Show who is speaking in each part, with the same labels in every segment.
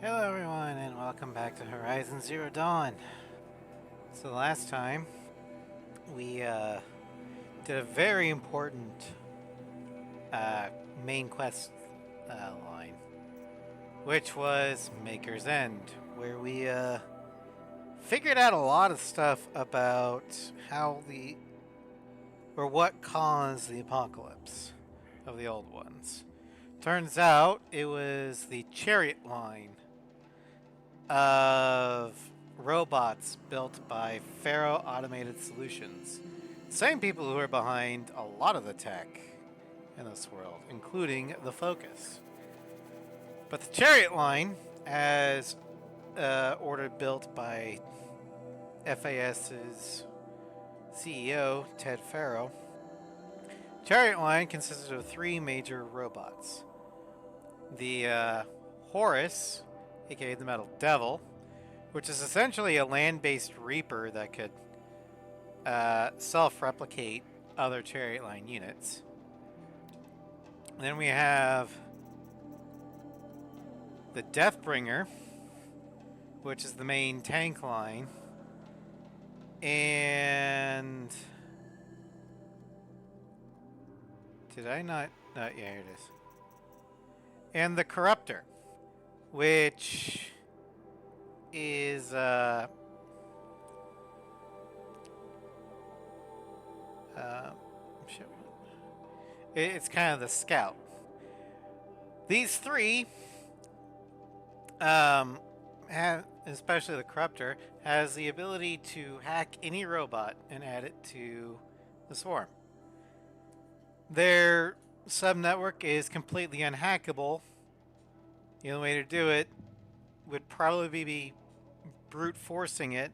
Speaker 1: Hello everyone and welcome back to Horizon Zero Dawn. So last time we did a very important main quest line, which was Maker's End, where we figured out a lot of stuff about what caused the apocalypse of the old ones. Turns out it was the Chariot line of robots built by Faro Automated Solutions. Same people who are behind a lot of the tech in this world, including the Focus. But the Chariot line, as ordered built by FAS's CEO, Ted Faro, Chariot line consisted of three major robots. The Horus, aka the Metal Devil, which is essentially a land-based Reaper that could self-replicate other Chariot line units. And then we have the Deathbringer, which is the main tank line, and did I not? Yeah, here it is. And the Corruptor, which is it's kind of the Scout. These three, especially the Corruptor, has the ability to hack any robot and add it to the swarm. Their subnetwork is completely unhackable. The only way to do it would probably be brute forcing it,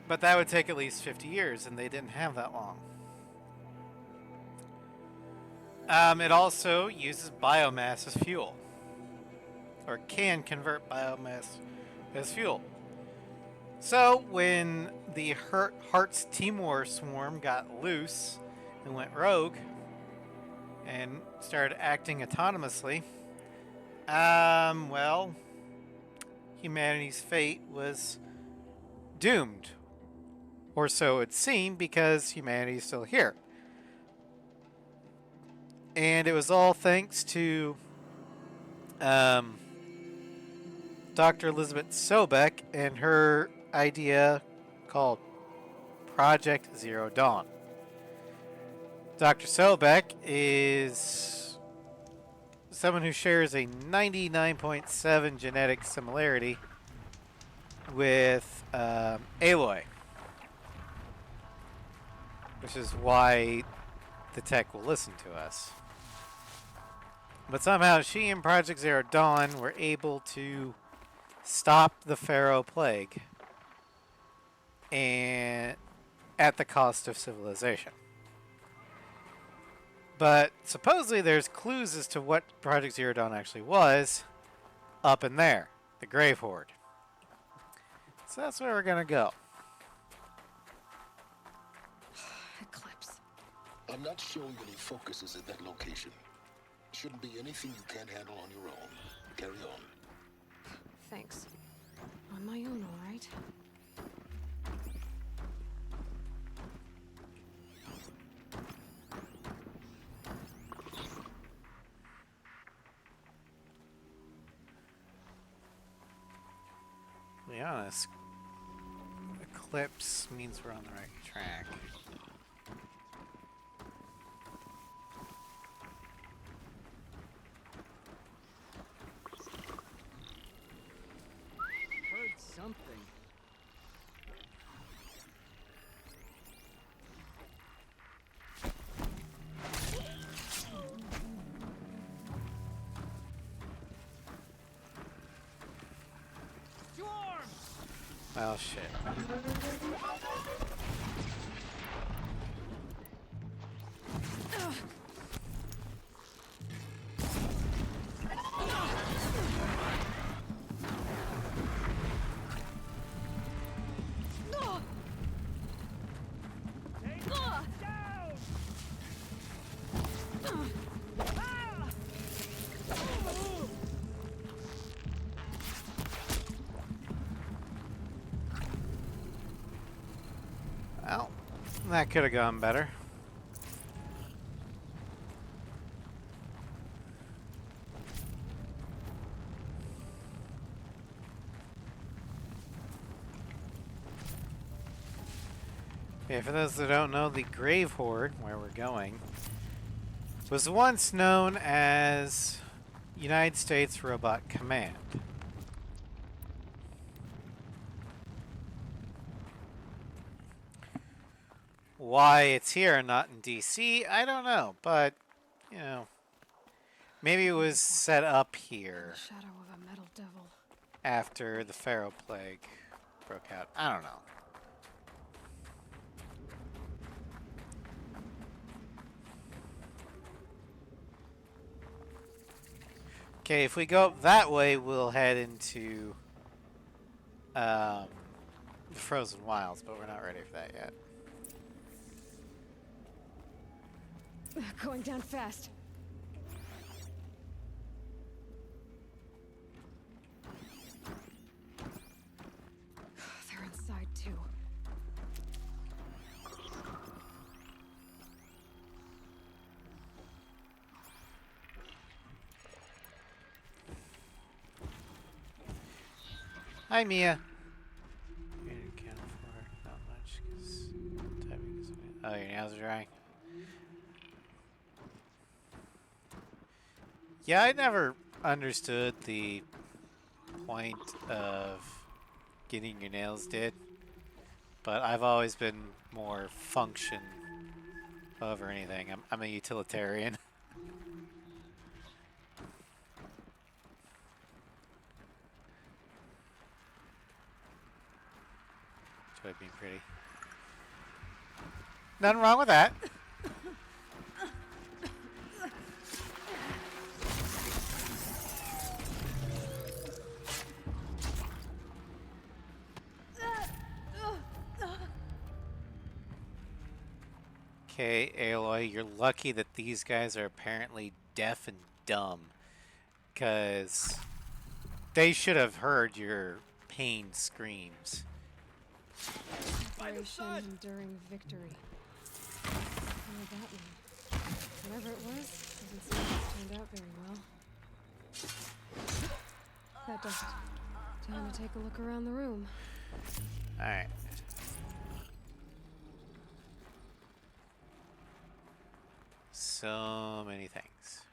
Speaker 1: but that would take at least 50 years, and they didn't have that long. It also uses biomass as fuel, or can convert biomass as fuel. So when the Hearts Timor swarm got loose and went rogue and started acting autonomously, well, humanity's fate was doomed. Or so it seemed, because humanity is still here. And it was all thanks to Dr. Elizabeth Sobek and her idea called Project Zero Dawn. Dr. Sobek is someone who shares a 99.7 genetic similarity with Aloy, which is why the tech will listen to us. But somehow she and Project Zero Dawn were able to stop the Pharaoh Plague, and at the cost of civilization. But supposedly there's clues as to what Project Zero Dawn actually was up in there, the Grave Horde. So that's where we're gonna go.
Speaker 2: Eclipse.
Speaker 3: I'm not showing any focuses at that location. Shouldn't be anything you can't handle on your own. Carry on.
Speaker 2: Thanks. On my own, all right?
Speaker 1: To be honest, Eclipse means we're on the right track.
Speaker 4: Heard something.
Speaker 1: Well, shit. That could have gone better. Okay, for those that don't know, the Grave Horde, where we're going, was once known as United States Robot Command. Why it's here and not in DC, I don't know, but, you know, maybe it was set up here
Speaker 2: The shadow of a metal devil.
Speaker 1: after the Pharaoh Plague broke out. I don't know. Okay, if we go up that way, we'll head into the Frozen Wilds, but we're not ready for that yet.
Speaker 2: Going down fast. They're inside too.
Speaker 1: Hi, Mia. You didn't count for not much because typing is. Oh, your nails are drying. Yeah, I never understood the point of getting your nails did, but I've always been more function over anything. I'm a utilitarian. Enjoy being pretty. Nothing wrong with that. Okay, Aloy, you're lucky that these guys are apparently deaf and dumb, because they should have heard your pain screams.
Speaker 2: Operation Enduring Victory. What did that mean? Whatever it was, doesn't seem to have turned out very well. That does it. Time to take a look around the room.
Speaker 1: Alright. So many things.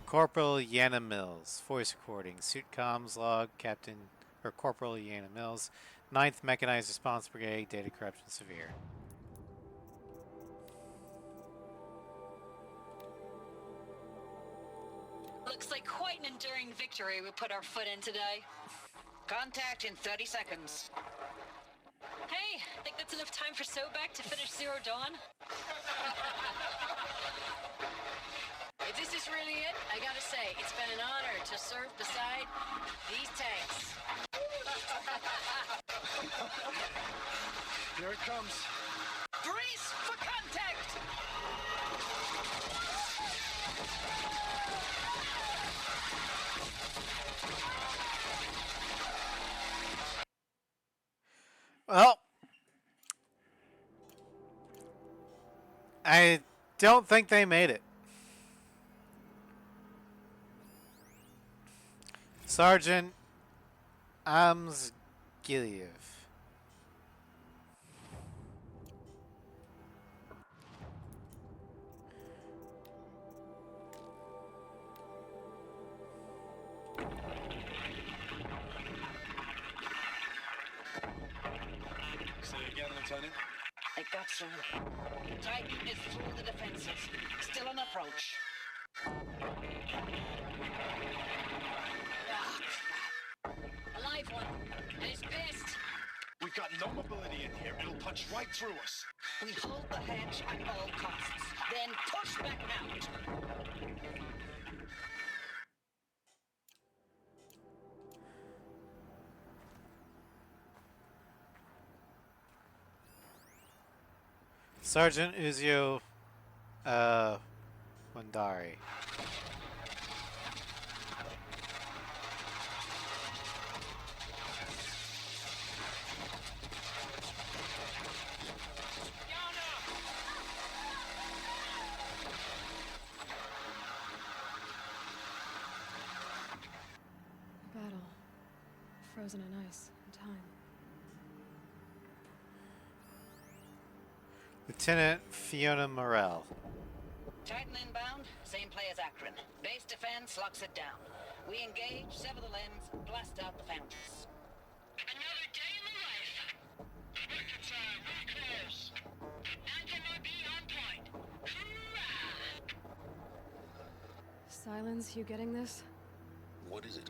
Speaker 1: Corporal Yana Mills, voice recording, suit comms log, Captain or Corporal Yana Mills, 9th Mechanized Response Brigade, data corruption severe.
Speaker 4: Looks like quite an enduring victory we put our foot in today. Contact in 30 seconds. Hey, think that's enough time for Sobek to finish Zero Dawn? If this is really it, I gotta say, it's been an honor to serve beside these tanks.
Speaker 3: Here it comes.
Speaker 4: Brace for contact!
Speaker 1: Well, I don't think they made it. Sergeant Amsgiliev.
Speaker 3: Say it again, Lieutenant.
Speaker 4: I got you. Titan is through the defenses. Still on approach. Ah, crap. A live one. And he's pissed.
Speaker 3: We've got no mobility in here. It'll punch right through us.
Speaker 4: We hold the hedge at all costs, then push back out.
Speaker 1: Sergeant Uzio Wandari.
Speaker 2: frozen in ice and time.
Speaker 1: Lieutenant Fiona Morell.
Speaker 4: Titan inbound, same play as Akron. Base defense locks it down. We engage, sever the lens, blast out the fountains. Another day in the life. Wicked side, we're close. Anti-MRB on point. Hoorah!
Speaker 2: Silence, you getting this?
Speaker 3: What is it?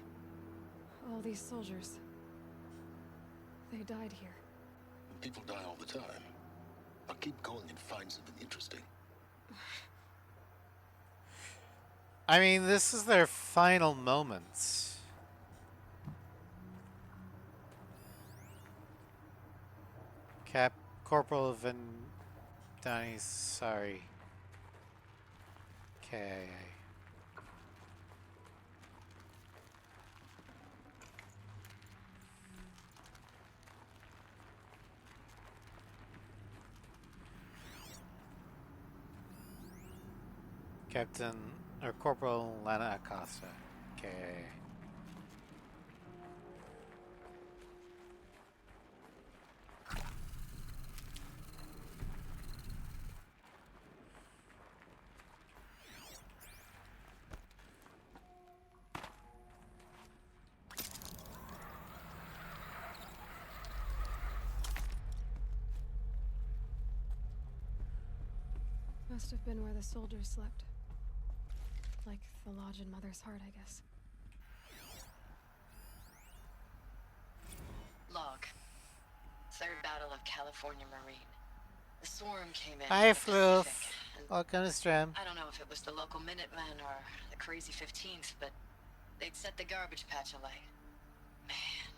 Speaker 2: All these soldiers. They died here.
Speaker 3: People die all the time. I'll keep going and find something interesting.
Speaker 1: I mean, this is their final moments. Corporal Van Donny, sorry. Okay. Captain or Corporal Lana Acosta. Okay.
Speaker 2: Must have been where the soldiers slept. Like the lodge in Mother's Heart, I guess.
Speaker 5: Log. Third Battle of California Marine. The swarm came in.
Speaker 1: Hi,
Speaker 5: from the
Speaker 1: Floof.
Speaker 5: Pacific, and
Speaker 1: Welcome to stream.
Speaker 5: I don't know if it was the local Minutemen or the crazy 15th, but they'd set the garbage patch alight. Man,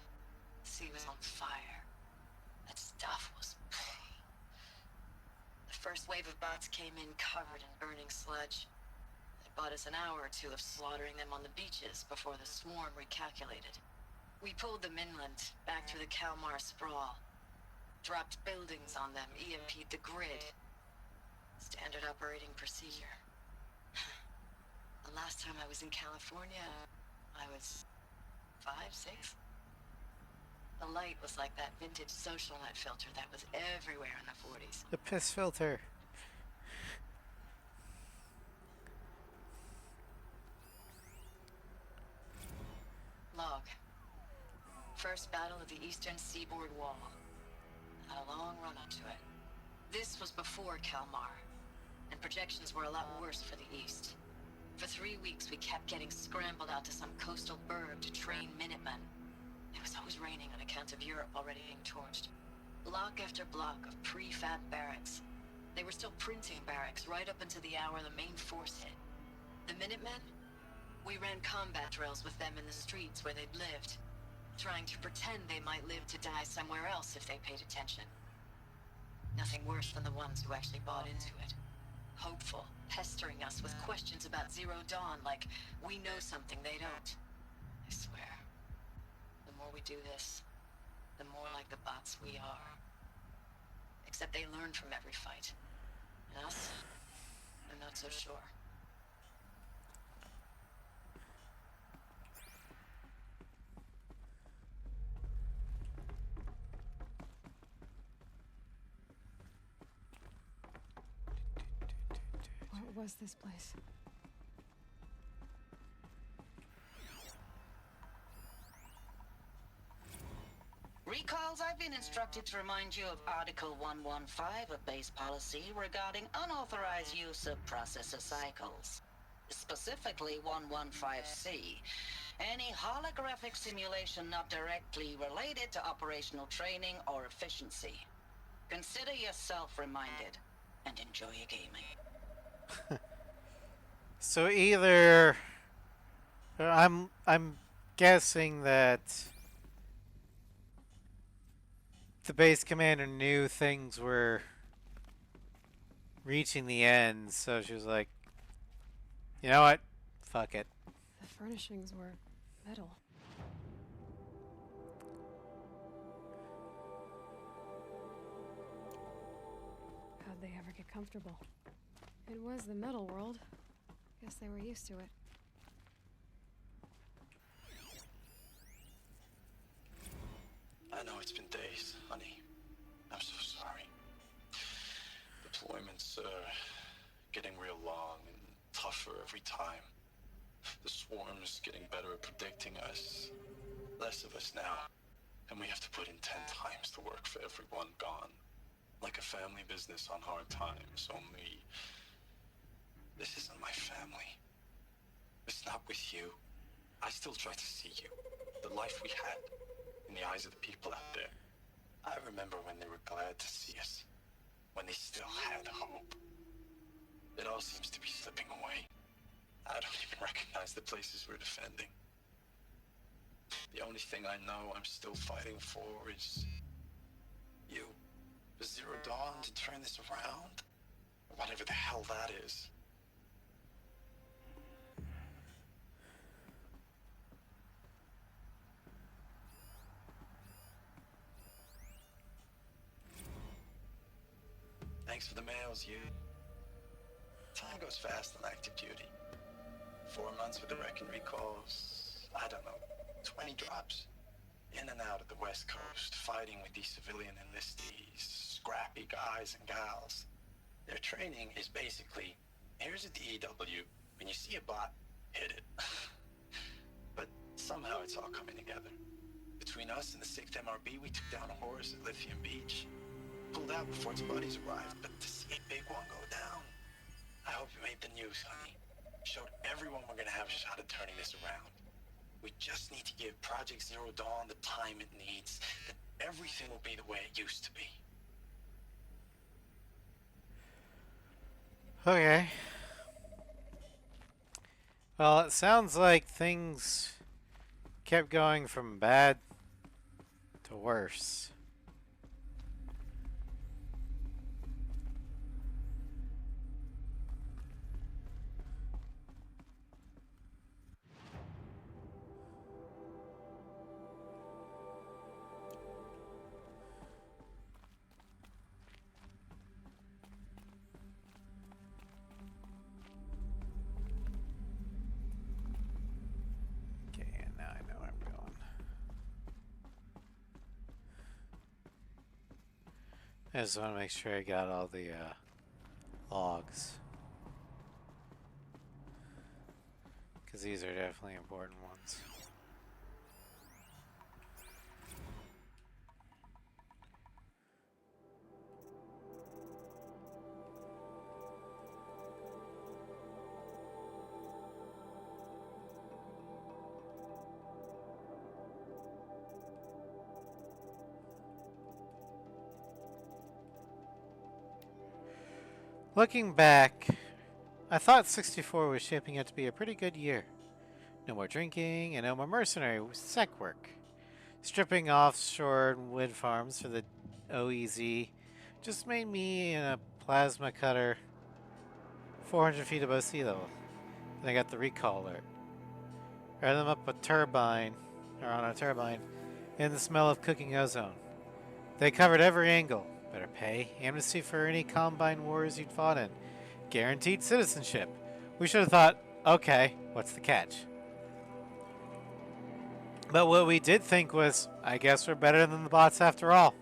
Speaker 5: the sea was on fire. That stuff was... The first wave of bots came in covered in burning sludge. It bought us an hour or two of slaughtering them on the beaches before the swarm recalculated. We pulled them inland, back through the Kalmar sprawl. Dropped buildings on them, EMP'd the grid. Standard operating procedure. The last time I was in California, I was 5, 6? The light was like that vintage social net filter that was everywhere in the 40s.
Speaker 1: The piss filter.
Speaker 5: Log. First battle of the Eastern Seaboard Wall. Had a long run up to it. This was before Kalmar, and projections were a lot worse for the East. For 3 weeks, we kept getting scrambled out to some coastal burg to train Minutemen. It was always raining on account of Europe already being torched. Block after block of prefab barracks. They were still printing barracks right up until the hour the main force hit. The Minutemen? We ran combat drills with them in the streets where they'd lived, trying to pretend they might live to die somewhere else if they paid attention. Nothing worse than the ones who actually bought into it. Hopeful, pestering us with questions about Zero Dawn like we know something they don't. I swear. The more we do this, the more like the bots we are. Except they learn from every fight. And us? I'm not so sure.
Speaker 2: What was this place?
Speaker 4: Recalls, I've been instructed to remind you of Article 115 of base policy regarding unauthorized use of processor cycles. Specifically 115C. Any holographic simulation not directly related to operational training or efficiency. Consider yourself reminded and enjoy your gaming.
Speaker 1: So either I'm guessing that the base commander knew things were reaching the end, so she was like, you know what? Fuck it.
Speaker 2: The furnishings were metal. How'd they ever get comfortable? It was the metal world. Guess they were used to it.
Speaker 6: I know it's been days, honey. I'm so sorry. Deployments are getting real long and tougher every time. The swarm's getting better at predicting us. Less of us now. And we have to put in 10 times the work for everyone gone. Like a family business on hard times, only... This isn't my family. It's not with you. I still try to see you. The life we had. In the eyes of the people out there. I remember when they were glad to see us. When they still had hope. It all seems to be slipping away. I don't even recognize the places we're defending. The only thing I know I'm still fighting for is... you. The Zero Dawn to turn this around? Or whatever the hell that is. Thanks for the mails, you. Time goes fast on active duty. 4 months with the Reckon recalls, I don't know, 20 drops. In and out of the West Coast, fighting with these civilian enlistees, scrappy guys and gals. Their training is basically, here's a DEW, when you see a bot, hit it. But somehow it's all coming together. Between us and the 6th MRB, we took down a horse at Lithium Beach. Pulled out before its buddies arrived, but to see a big one go down, I hope you made the news, honey. Showed everyone we're gonna have a shot at turning this around. We just need to give Project Zero Dawn the time it needs, then everything will be the way it used to be.
Speaker 1: Okay. Well, it sounds like things kept going from bad to worse. I just want to make sure I got all the logs. Because these are definitely important ones. Looking back, I thought 64 was shaping up to be a pretty good year. No more drinking and no more mercenary sec work. Stripping offshore wind farms for the OEZ just made me in a plasma cutter 400 feet above sea level. Then I got the recall alert. Ran them up a turbine, or on a turbine, in the smell of cooking ozone. They covered every angle. Better pay, amnesty for any Combine wars you'd fought in, guaranteed citizenship. We should have thought, okay, what's the catch? But what we did think was, I guess we're better than the bots after all.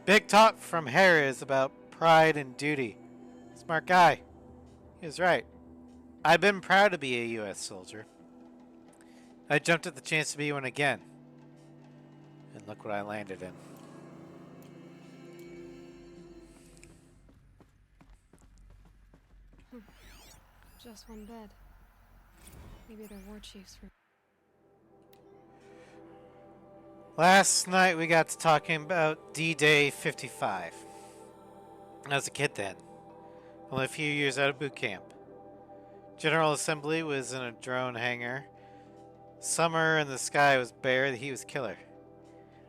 Speaker 1: Big talk from Harris about pride and duty. Smart guy. He was right. I've been proud to be a U.S. soldier. I jumped at the chance to be one again. And look what I landed in.
Speaker 2: Just one bed. Maybe they're war chiefs for...
Speaker 1: Last night we got to talking about D-Day 55. I was a kid then. Only a few years out of boot camp. General Assembly was in a drone hangar. Summer and the sky was bare, the heat was killer.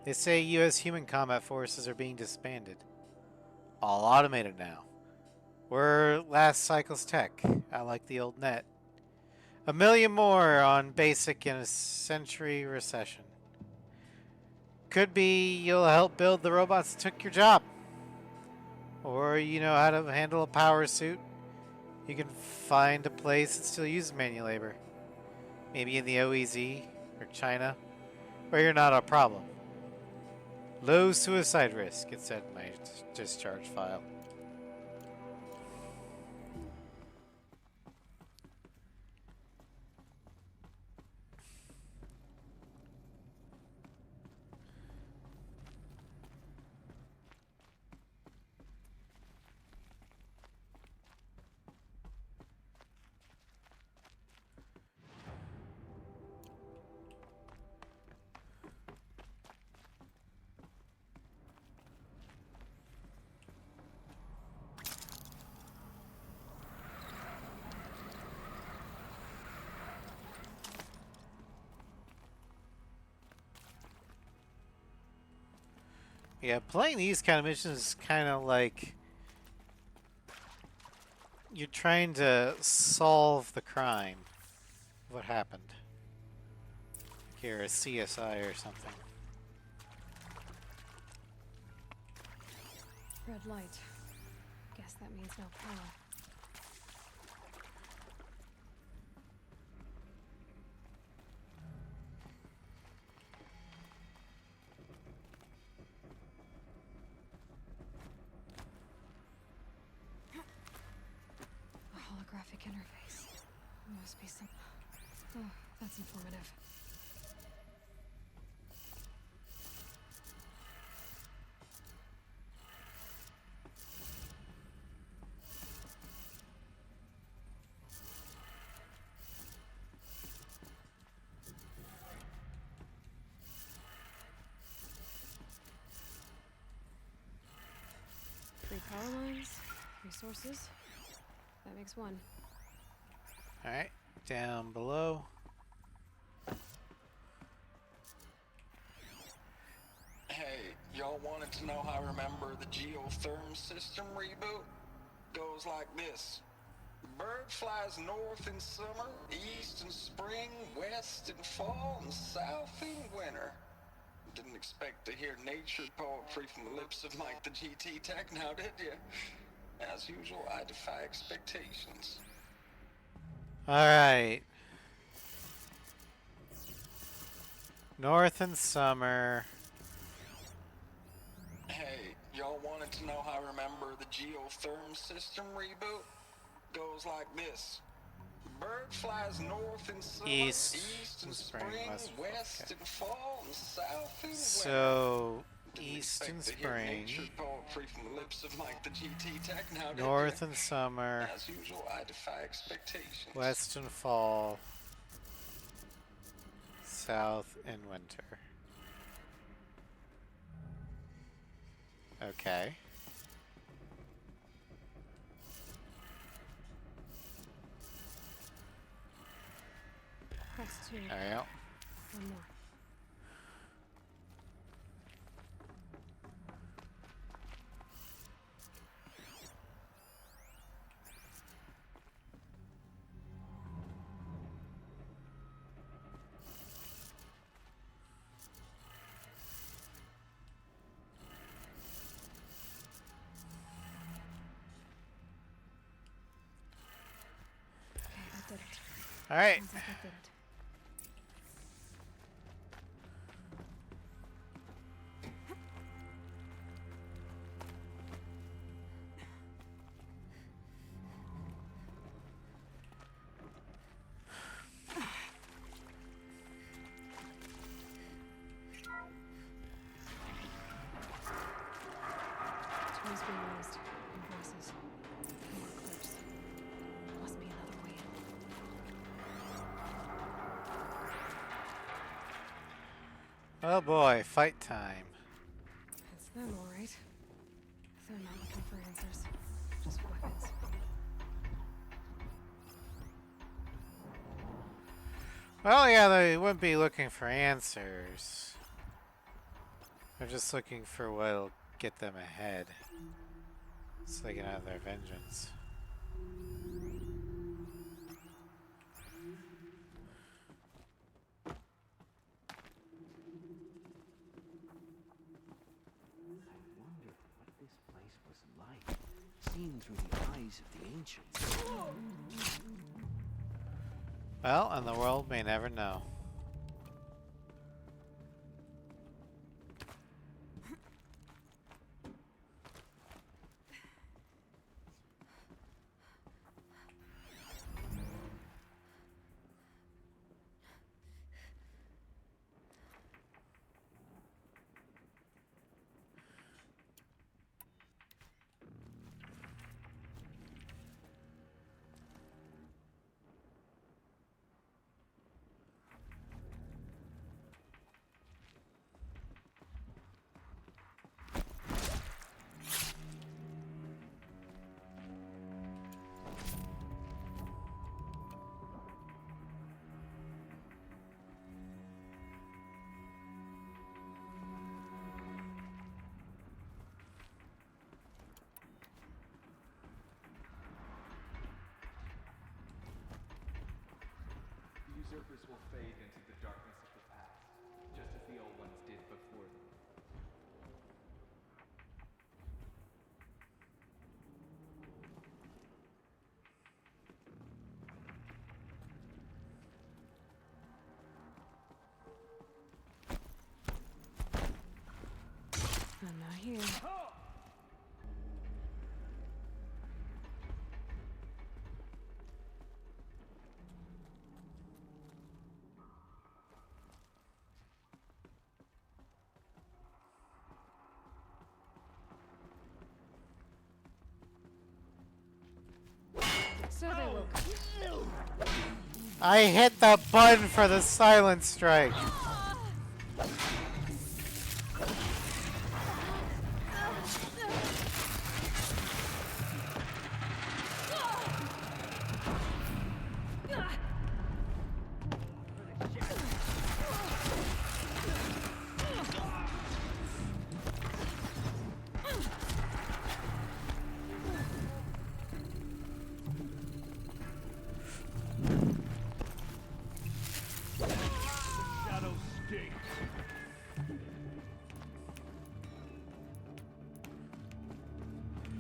Speaker 1: They say U.S. human combat forces are being disbanded. All automated now. We're last cycle's tech. I like the old net. 1 million more on basic in a century recession. Could be you'll help build the robots that took your job. Or you know how to handle a power suit. You can find a place that still uses manual labor. Maybe in the OEZ or China, where you're not a problem. Low suicide risk, it said in my discharge file. Yeah, playing these kind of missions is kind of like you're trying to solve the crime. What happened? Here, a CSI or something.
Speaker 2: Red light. Guess that means no power. A holographic interface. Must be some... Oh, that's informative. Three power lines, resources. That makes one.
Speaker 1: Alright, down below.
Speaker 6: Hey, y'all wanted to know how I remember the geotherm system reboot? Goes like this. Bird flies north in summer, east in spring, west in fall, and south in winter. Didn't expect to hear nature poetry from the lips of Mike the GT Tech now, did you? As usual, I defy expectations.
Speaker 1: Alright. North in summer.
Speaker 6: Hey, y'all wanted to know how I remember the geotherm system reboot? Goes like this. Bird flies north in summer,
Speaker 1: East
Speaker 6: in
Speaker 1: in
Speaker 6: spring,
Speaker 1: west
Speaker 6: in fall, and south in winter.
Speaker 1: So,
Speaker 6: Didn't
Speaker 1: east in
Speaker 6: expect to hear
Speaker 1: spring.
Speaker 6: nature poetry from the lips of Mike the GT Tech now, did
Speaker 1: North
Speaker 6: you?
Speaker 1: in summer.
Speaker 6: As usual, I defy expectations.
Speaker 1: West in fall. South in winter. Okay.
Speaker 2: That's two.
Speaker 1: Alright.
Speaker 2: One more. Okay, that did it.
Speaker 1: Alright.
Speaker 2: Sounds like that did it. Toys being raised. And voices. More clips. Must be another way in.
Speaker 1: Oh boy, fight time.
Speaker 2: It's them, all right. They're not looking for answers. Just weapons.
Speaker 1: Well, yeah, they wouldn't be looking for answers. They're just looking for what'll get them ahead. So they can have their vengeance.
Speaker 7: I wonder what this place was like, seen through the eyes of the ancients.
Speaker 1: Well, and the world may never know.
Speaker 8: usurpers will fade into the darkness of the past, just as the old ones did before them.
Speaker 2: I'm not here. So they woke up.
Speaker 1: I hit the button for the silent strike.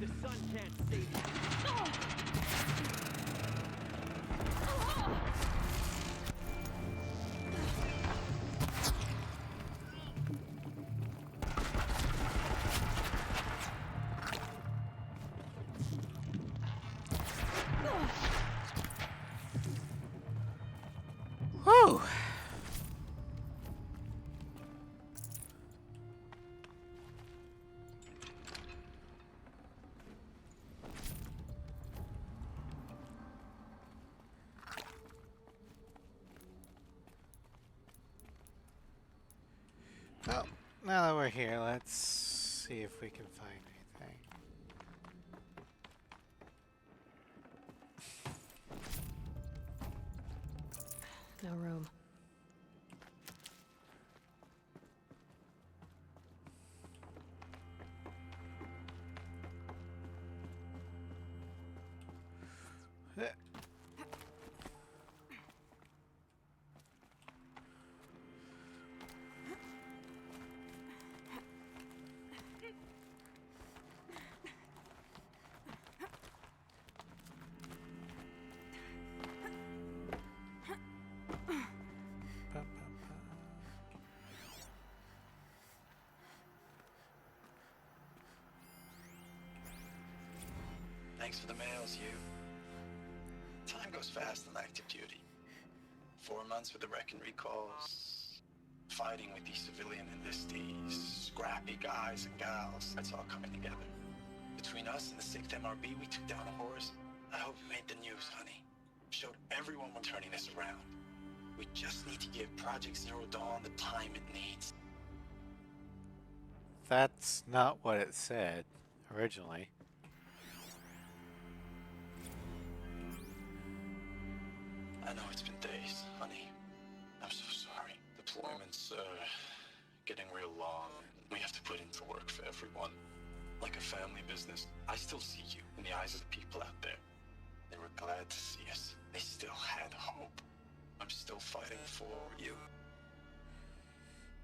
Speaker 7: The sun can't save you.
Speaker 1: Whew. Well, now that we're here, let's see if we can find anything.
Speaker 2: No room.
Speaker 6: Thanks for the mails, you. Time goes fast on active duty. 4 months with the wreck and recalls. Fighting with these civilian enlistees. Scrappy guys and gals. That's all coming together. Between us and the 6th MRB, we took down a horse. I hope you made the news, honey. Showed everyone we're turning this around. We just need to give Project Zero Dawn the time it needs.
Speaker 1: That's not what it said originally.
Speaker 6: I know it's been days, honey. I'm so sorry. Deployments are getting real long. We have to put in the work for everyone. Like a family business. I still see you in the eyes of the people out there. They were glad to see us. They still had hope. I'm still fighting for you.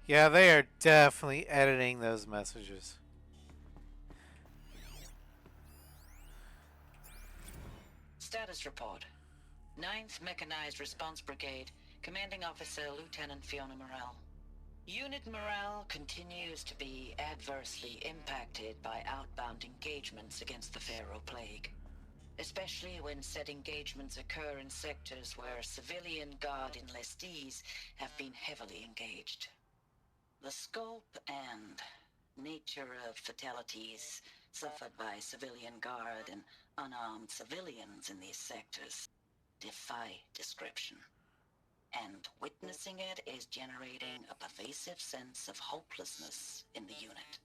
Speaker 1: Yeah, they are definitely editing those messages.
Speaker 4: Status report. 9th Mechanized Response Brigade, Commanding Officer Lieutenant Fiona Morell. Unit morale continues to be adversely impacted by outbound engagements against the Pharaoh Plague, especially when said engagements occur in sectors where civilian guard enlistees have been heavily engaged. The scope and nature of fatalities suffered by civilian guard and unarmed civilians in these sectors defy description. And witnessing it is generating a pervasive sense of hopelessness in the unit.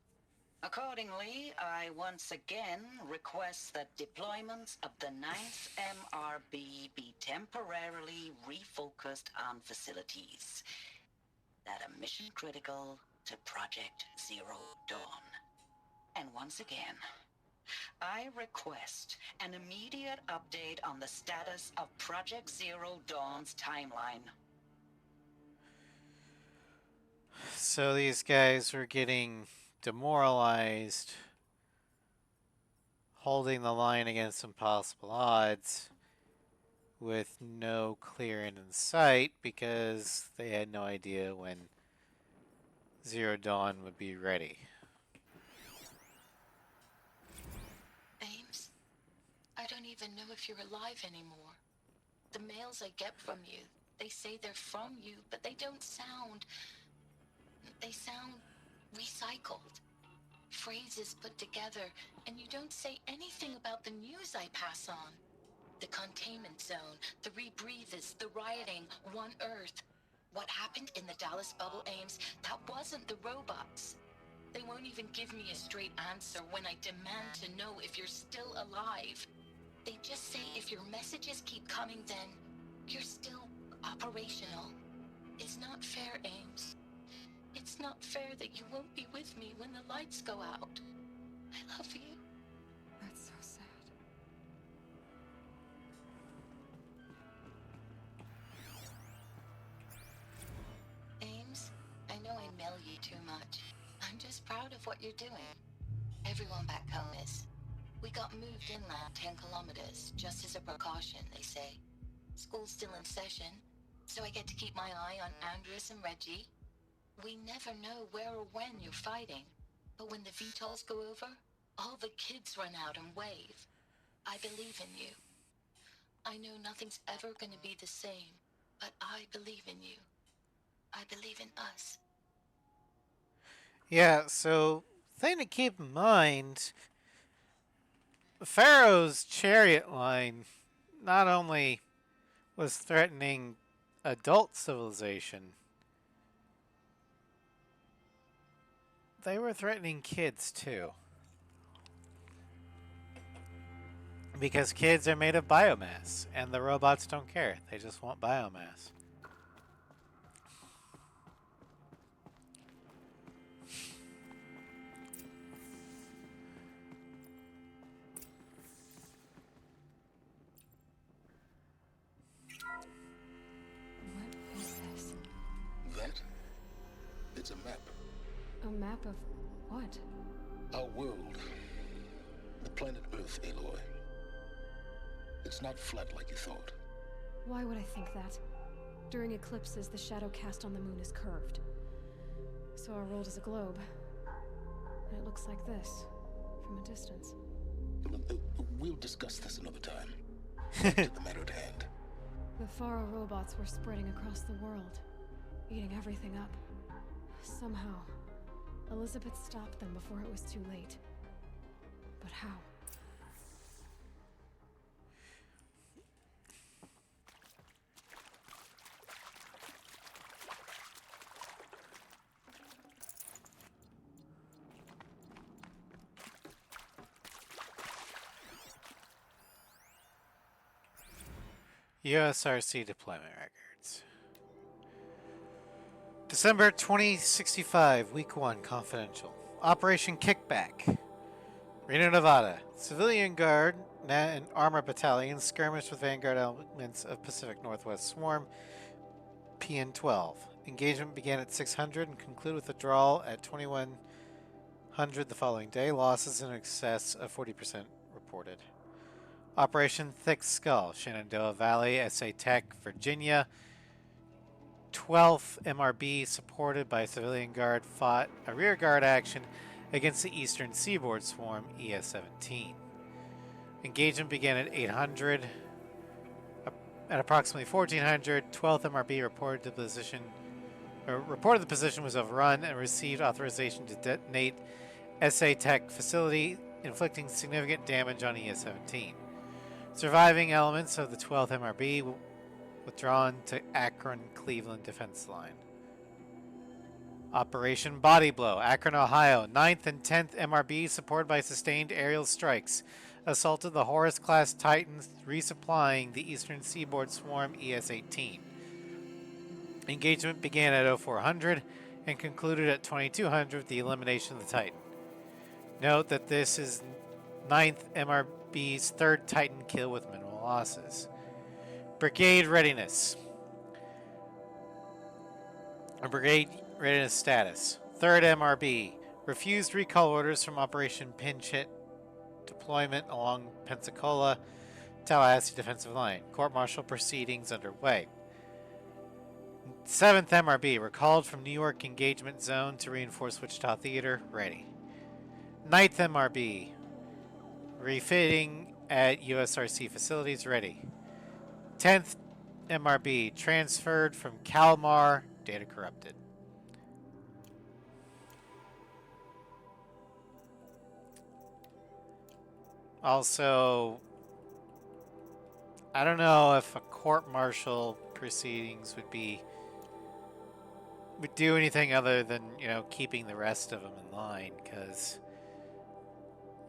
Speaker 4: Accordingly, I once again request that deployments of the 9th MRB be temporarily refocused on facilities that are mission critical to Project Zero Dawn. And once again, I request an immediate update on the status of Project Zero Dawn's timeline.
Speaker 1: So these guys were getting demoralized, holding the line against impossible odds with no clear end in sight because they had no idea when Zero Dawn would be ready.
Speaker 5: Ames, I don't even know if you're alive anymore. The mails I get from you, they say they're from you, but they don't sound... They sound recycled. Phrases put together, and you don't say anything about the news I pass on. The containment zone, the rebreathers, the rioting, One Earth. What happened in the Dallas bubble, Ames, that wasn't the robots. They won't even give me a straight answer when I demand to know if you're still alive. They just say if your messages keep coming, then you're still operational. It's not fair, Ames. It's not fair that you won't be with me when the lights go out. I love you.
Speaker 2: That's so sad.
Speaker 5: Ames, I know I mail you too much. I'm just proud of what you're doing. Everyone back home is. We got moved inland 10 kilometers, just as a precaution, they say. School's still in session, so I get to keep my eye on Andres and Reggie. We never know where or when you're fighting, but when the VTOLs go over, all the kids run out and wave. I believe in you. I know nothing's ever gonna be the same, but I believe in you. I believe in us.
Speaker 1: Yeah, so thing to keep in mind, Pharaoh's chariot line not only was threatening adult civilization, they were threatening kids too. Because kids are made of biomass, and the robots don't care. They just want biomass.
Speaker 2: What is this?
Speaker 3: That? It's a map.
Speaker 2: A map of what?
Speaker 3: Our world. The planet Earth, Aloy. It's not flat like you thought.
Speaker 2: Why would I think that? During eclipses, the shadow cast on the moon is curved. So our world is a globe. And it looks like this, from a distance.
Speaker 3: We'll discuss this another time. Back to the matter at hand.
Speaker 2: The Faro robots were spreading across the world, eating everything up. Somehow, Elizabeth stopped them before it was too late. But how?
Speaker 1: USRC deployment records. December 2065, Week 1, confidential. Operation Kickback. Reno, Nevada. Civilian Guard and Armor Battalion skirmished with Vanguard elements of Pacific Northwest Swarm, PN-12. Engagement began at 600 and concluded with withdrawal at 2100 the following day. Losses in excess of 40% reported. Operation Thick Skull, Shenandoah Valley, SA Tech, Virginia. 12th MRB, supported by Civilian Guard, fought a rearguard action against the Eastern Seaboard Swarm, ES-17. Engagement began at 800. At approximately 1400, 12th MRB reported the position was overrun and received authorization to detonate SA Tech facility, inflicting significant damage on ES-17. Surviving elements of the 12th MRB withdrawn to Akron-Cleveland defense line. Operation Body Blow, Akron, Ohio. 9th and 10th MRB, supported by sustained aerial strikes, assaulted the Horus-class Titans, resupplying the Eastern Seaboard Swarm ES-18. Engagement began at 0400 and concluded at 2200 with the elimination of the Titan. Note that this is 9th MRB's third Titan kill with minimal losses. Brigade readiness. A brigade Readiness status. Third MRB. Refused recall orders from Operation Pinch Hit deployment along Pensacola, Tallahassee defensive line. Court-martial proceedings underway. 7th MRB. Recalled from New York engagement zone to reinforce Wichita Theater. Ready. 9th MRB. Refitting at USRC facilities. Ready. 10th MRB. Transferred from Kalmar. Data corrupted. Also, I don't know if a court-martial proceedings would do anything other than, you know, keeping the rest of them in line, because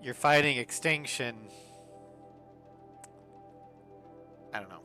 Speaker 1: you're fighting extinction. I don't know.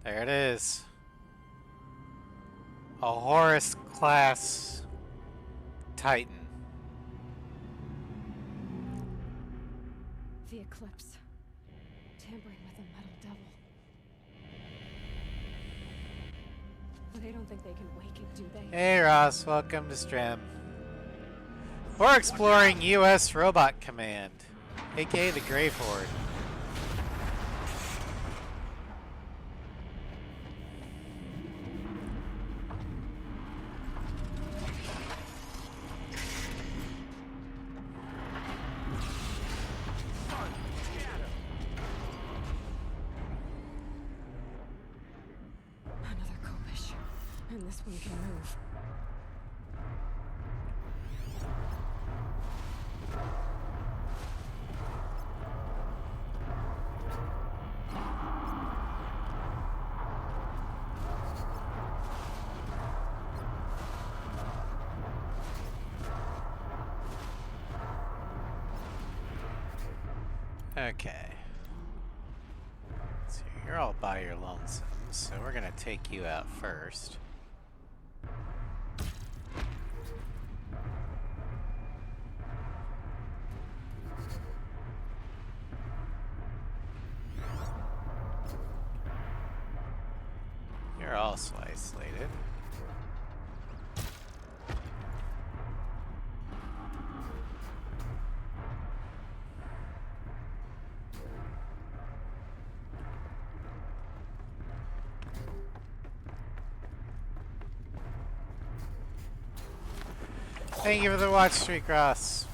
Speaker 1: There it is. A Horus class Titan.
Speaker 2: The Eclipse. Tampering with a metal devil. They don't think they can wake it, do they?
Speaker 1: Hey Ross, welcome to Strem. We're exploring U.S. Robot Command, aka the Grave Horde.
Speaker 2: Another Kobish. And this one can move.
Speaker 1: Okay. So you're all by your lonesome, so we're gonna take you out first. You're also isolated. Thank you for the watch streak, Ross.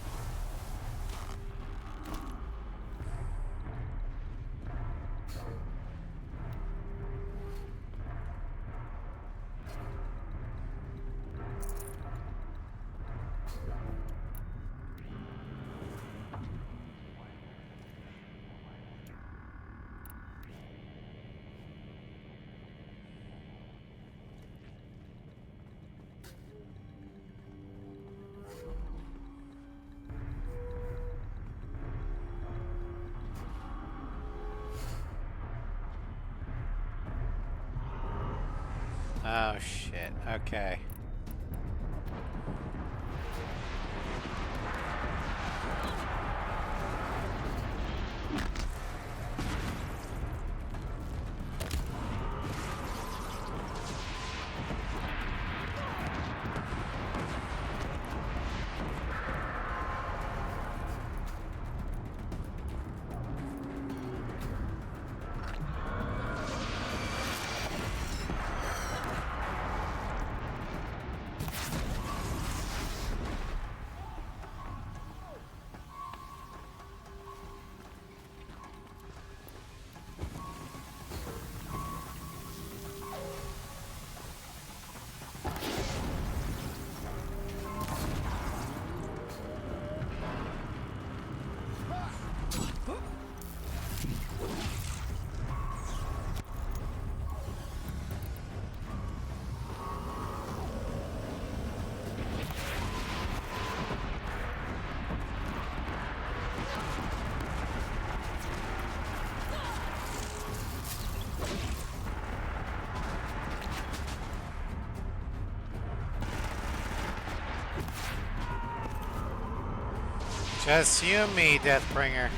Speaker 1: Oh shit, okay. Just you and me, Deathbringer.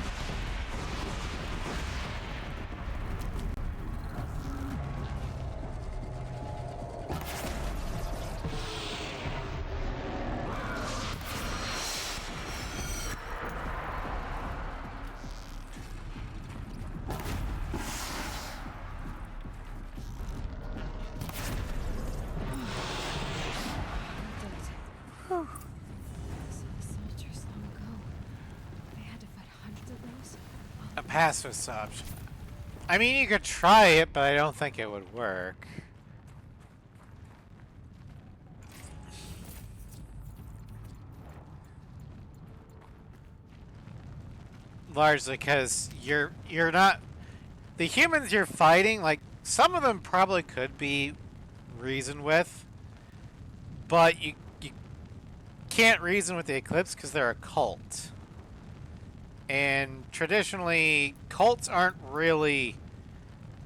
Speaker 2: Soldiers long ago. They had to fight hundreds of those.
Speaker 1: A pacifist option. I mean, you could try it, but I don't think it would work. Largely because you're not the humans you're fighting. Like some of them probably could be reasoned with, but you can't reason with the Eclipse because they're a cult. And traditionally, cults aren't really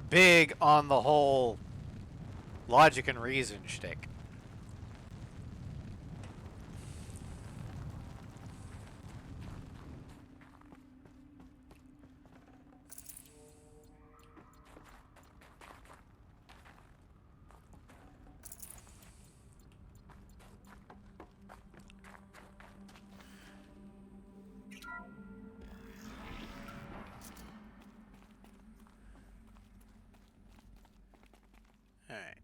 Speaker 1: big on the whole logic and reason shtick. Alright.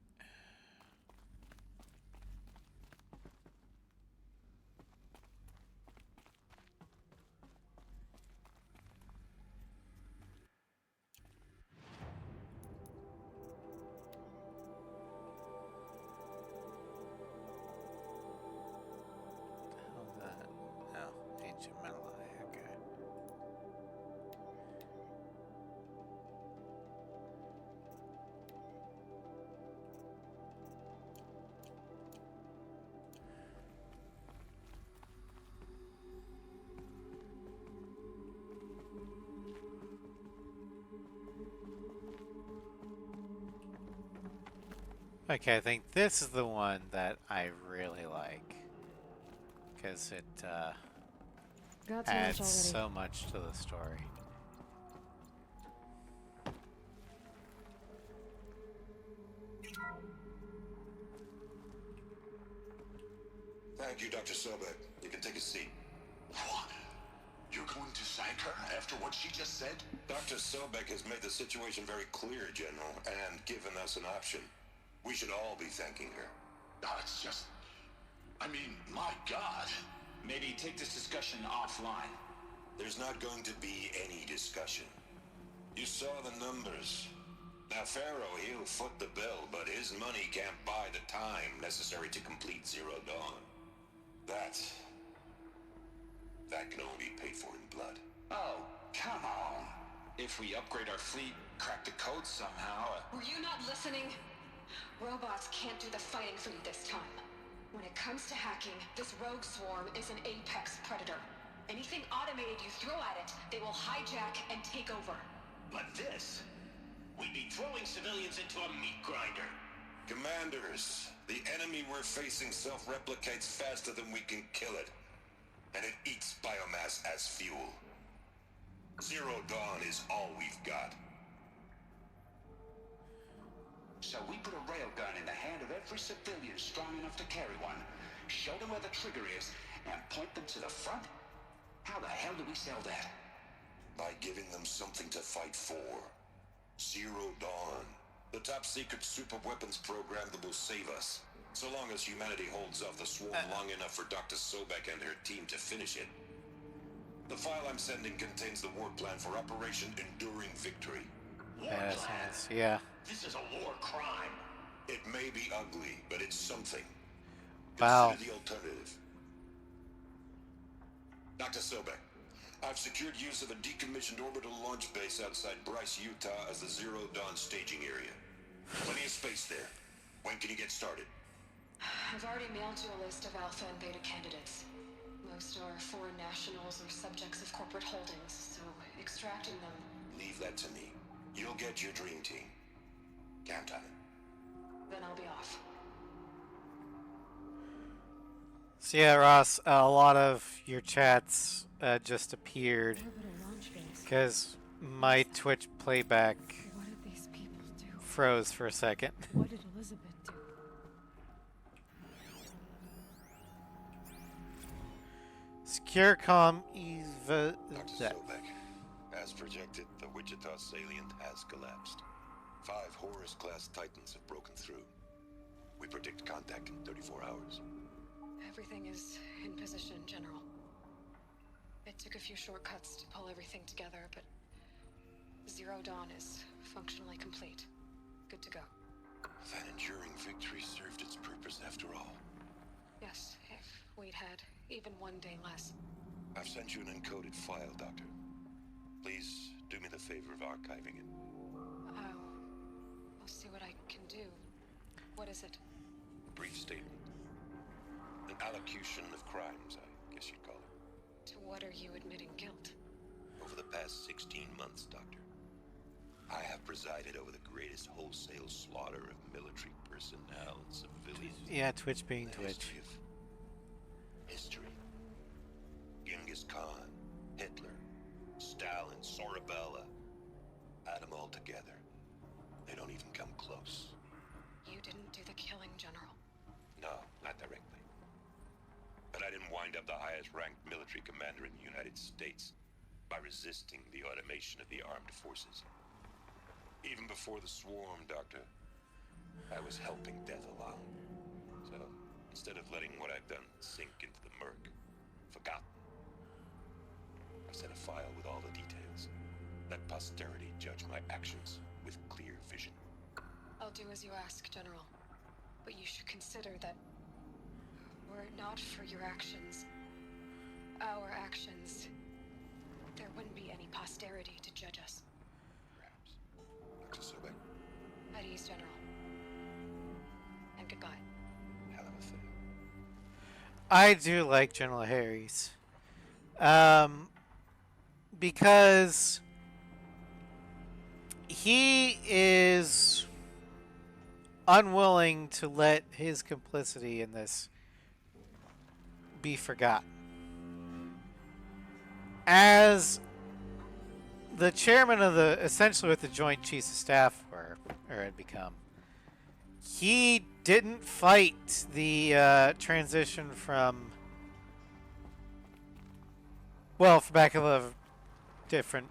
Speaker 1: How's that? Oh, ancient metal eye, okay. Okay, I think this is the one that I really like. Because it
Speaker 2: Got too much
Speaker 1: adds
Speaker 2: already.
Speaker 1: so much to the story.
Speaker 3: Thank you, Dr. Sobek. You can take a seat.
Speaker 9: What? You're going to thank her after what she just said?
Speaker 3: Dr. Sobek has made the situation very clear, General, and given us an option. We should all be thanking her.
Speaker 9: Oh, it's just... I mean, my God. Maybe take this discussion offline.
Speaker 3: There's not going to be any discussion. You saw the numbers. Now, Pharaoh, he'll foot the bill, but his money can't buy the time necessary to complete Zero Dawn. That can only be paid for in blood.
Speaker 9: Oh, come on. If we upgrade our fleet, crack the code somehow...
Speaker 5: Were you not listening? Robots can't do the fighting for you this time. When it comes to hacking, this rogue swarm is an apex predator. Anything automated you throw at it, they will hijack and take over.
Speaker 9: But this... We'd be throwing civilians into a meat grinder.
Speaker 3: Commanders, the enemy we're facing self-replicates faster than we can kill it. And it eats biomass as fuel. Zero Dawn is all we've got.
Speaker 9: So we put a railgun in the hand of every civilian strong enough to carry one, show them where the trigger is, and point them to the front? How the hell do we sell that?
Speaker 3: By giving them something to fight for. Zero Dawn. The top secret super weapons program that will save us. So long as humanity holds off the swarm long enough for Dr. Sobek and her team to finish it. The file I'm sending contains the war plan for Operation Enduring Victory.
Speaker 1: Yes, yeah.
Speaker 9: This is a war crime.
Speaker 3: It may be ugly, but it's something.
Speaker 1: Wow.
Speaker 3: Consider the alternative. Dr. Sobek, I've secured use of a decommissioned orbital launch base outside Bryce, Utah as the Zero Dawn staging area. Plenty of space there. When can you get started?
Speaker 5: I've already mailed you a list of alpha and beta candidates. Most are foreign nationals or subjects of corporate holdings, so extracting them...
Speaker 3: Leave that to me. You'll get your dream team. Count on it.
Speaker 5: Then I'll be off.
Speaker 1: So yeah, Ross, a lot of your chats just appeared
Speaker 2: Orbital launch base.
Speaker 1: because my Twitch playback
Speaker 2: What did these people do?
Speaker 1: froze for a second.
Speaker 2: What did Elizabeth do?
Speaker 1: Securecom Eva.
Speaker 3: Dr. Sobek, as projected, the Wichita salient has collapsed. 5 Horus-class Titans have broken through. We predict contact in 34 hours.
Speaker 5: Everything is in position, General. It took a few shortcuts to pull everything together, but Zero Dawn is functionally complete. Good to go.
Speaker 3: That enduring victory served its purpose after all.
Speaker 5: Yes, if we'd had even one day less.
Speaker 3: I've sent you an encoded file, Doctor. Please do me the favor of archiving it.
Speaker 5: I'll see what I can do. What is it?
Speaker 3: A brief statement. An allocution of crimes, I guess you'd call it.
Speaker 5: To what are you admitting guilt?
Speaker 3: Over the past 16 months, Doctor, I have presided over the greatest wholesale slaughter of military personnel and civilians.
Speaker 1: Yeah, Twitch being
Speaker 3: in the
Speaker 1: Twitch.
Speaker 3: History. Genghis Khan, Hitler, Stalin, Sorabella. Add them all together. They don't even come close.
Speaker 5: You didn't do the killing, General.
Speaker 3: No, not directly. But I didn't wind up the highest-ranked military commander in the United States by resisting the automation of the armed forces. Even before the swarm, Doctor, I was helping death along. So, instead of letting what I've done sink into the murk, forgotten, I set a file with all the details. Let posterity judge my actions with clear vision.
Speaker 5: I'll do as you ask, General. But you should consider that were it not for your actions, our actions, there wouldn't be any posterity to judge us.
Speaker 3: Perhaps. Dr. Sobek,
Speaker 5: At ease, General. And goodbye.
Speaker 3: hell of a thing.
Speaker 1: I do like General Harris. Because he is unwilling to let his complicity in this be forgotten. As the chairman of essentially what the Joint Chiefs of Staff were, or had become, he didn't fight the transition from, well, for back of a different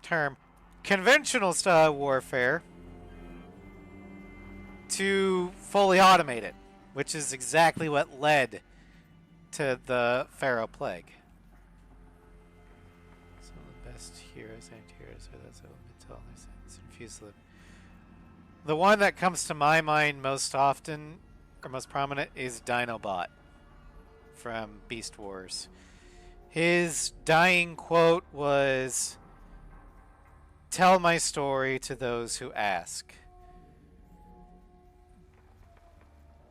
Speaker 1: term, conventional style warfare to fully automated, which is exactly what led to the Pharaoh Plague. Some of the best heroes and heroes are those that will tell their sins and infuse them. The one that comes to my mind most often, or most prominent, is Dinobot from Beast Wars. His dying quote was, "Tell my story to those who ask.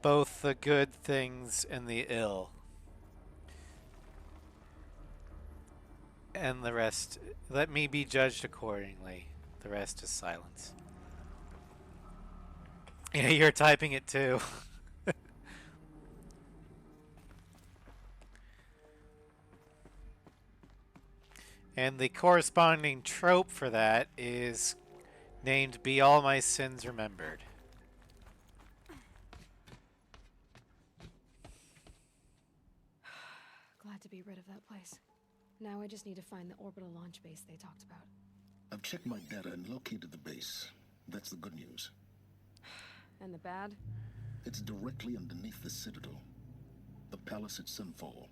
Speaker 1: Both the good things and the ill. And the rest, let me be judged accordingly. The rest is silence." Yeah, you're typing it too. And the corresponding trope for that is named "Be All My Sins Remembered."
Speaker 2: Glad to be rid of that place. Now I just need to find the orbital launch base they talked about.
Speaker 10: I've checked my data and located the base. That's the good news.
Speaker 2: And the bad?
Speaker 10: It's directly underneath the Citadel. The palace at Sunfall.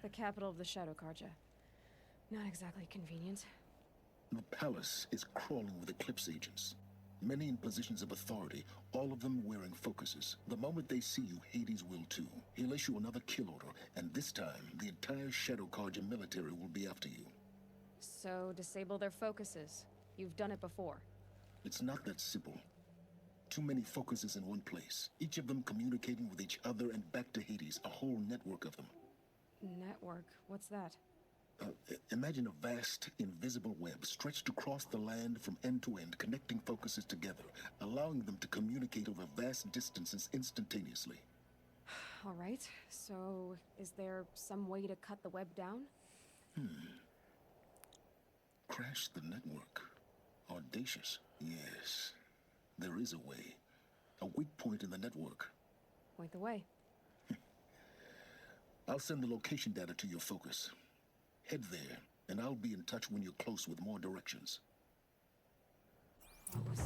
Speaker 2: The capital of the Shadow Carja. Not exactly convenient.
Speaker 10: The palace is crawling with Eclipse agents. Many in positions of authority, all of them wearing focuses. The moment they see you, Hades will too. He'll issue another kill order, and this time, the entire Shadow Carja military will be after you.
Speaker 2: So, disable their focuses. You've done it before.
Speaker 10: It's not that simple. Too many focuses in one place, each of them communicating with each other and back to Hades, a whole network of them.
Speaker 2: Network? What's that?
Speaker 10: Imagine a vast, invisible web stretched across the land from end to end, connecting focuses together, allowing them to communicate over vast distances instantaneously.
Speaker 2: All right, so is there some way to cut the web down?
Speaker 10: Crash the network. Audacious. Yes, there is a way. A weak point in the network.
Speaker 2: Point the way.
Speaker 10: I'll send the location data to your focus. Head there, and I'll be in touch when you're close with more directions.
Speaker 2: What was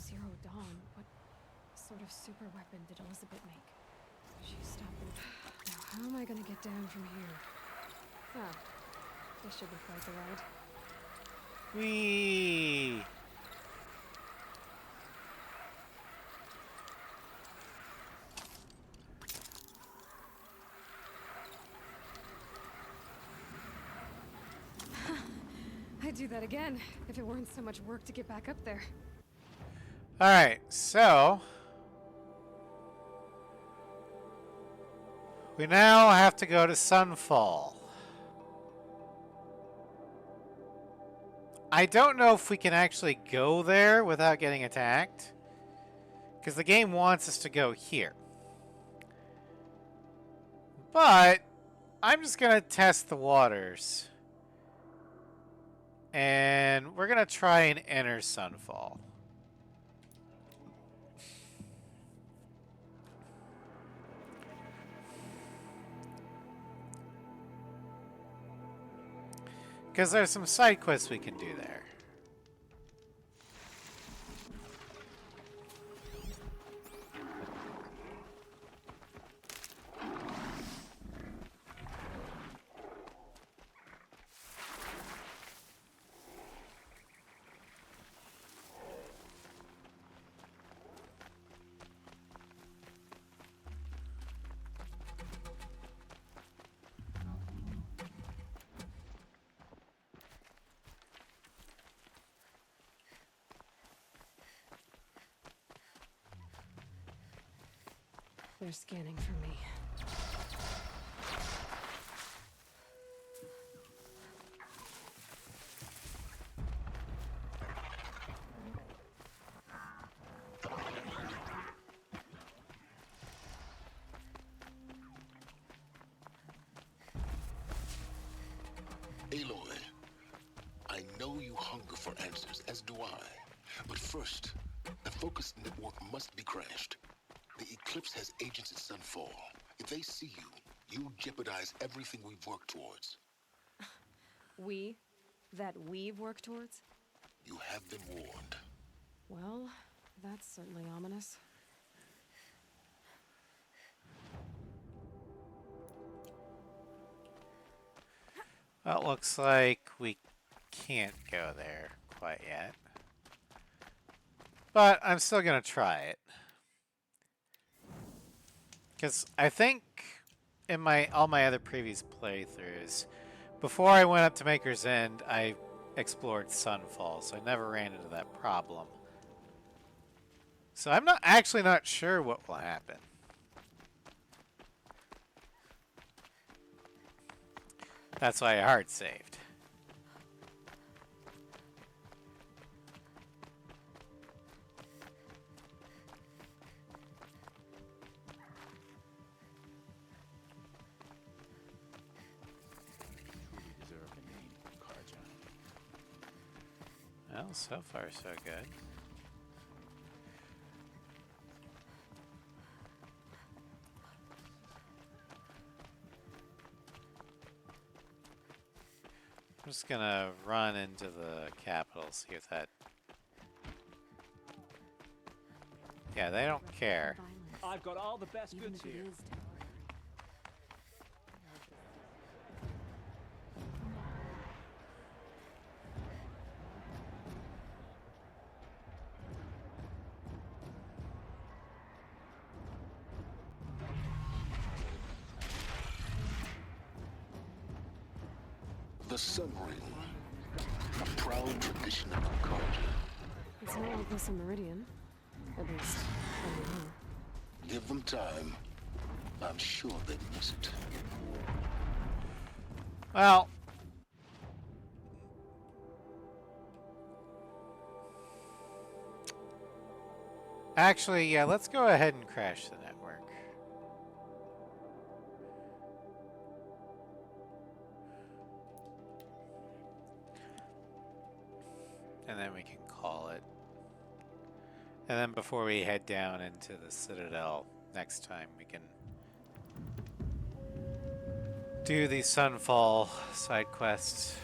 Speaker 2: Zero Dawn? What sort of super weapon did Elizabeth make? She stopped them. Now, how am I gonna get down from here? Ah, this should be quite the ride.
Speaker 1: Whee!
Speaker 2: I'd do that again, if it weren't so much work to get back up there.
Speaker 1: Alright, so we now have to go to Sunfall. I don't know if we can actually go there without getting attacked, because the game wants us to go here. But I'm just going to test the waters. And we're going to try and enter Sunfall. Because there's some side quests we can do there.
Speaker 2: They're scanning for me.
Speaker 10: Aloy, I know you hunger for answers, as do I. But first, the focus network must be crashed. The Eclipse has agents at Sunfall. If they see you, you jeopardize everything we've worked towards.
Speaker 2: We? That we've worked towards?
Speaker 10: You have been warned.
Speaker 2: Well, that's certainly ominous.
Speaker 1: Well, it looks like we can't go there quite yet. But I'm still going to try it. Because I think in all my other previous playthroughs, before I went up to Maker's End, I explored Sunfall, so I never ran into that problem. So I'm not sure what will happen. That's why I hard saved. Well, so far so good. I'm just gonna run into the capital, see if that... Yeah, they don't care.
Speaker 7: I've got all the best goods here.
Speaker 10: The Sun Ring, a proud tradition of Carja.
Speaker 2: It's not like this in Meridian. At least, I don't know.
Speaker 10: Give them time. I'm sure they'd miss it.
Speaker 1: Well... Actually, yeah, let's go ahead and crash the network. can call it. And then before we head down into the Citadel next time, we can do the Sunfall side quests.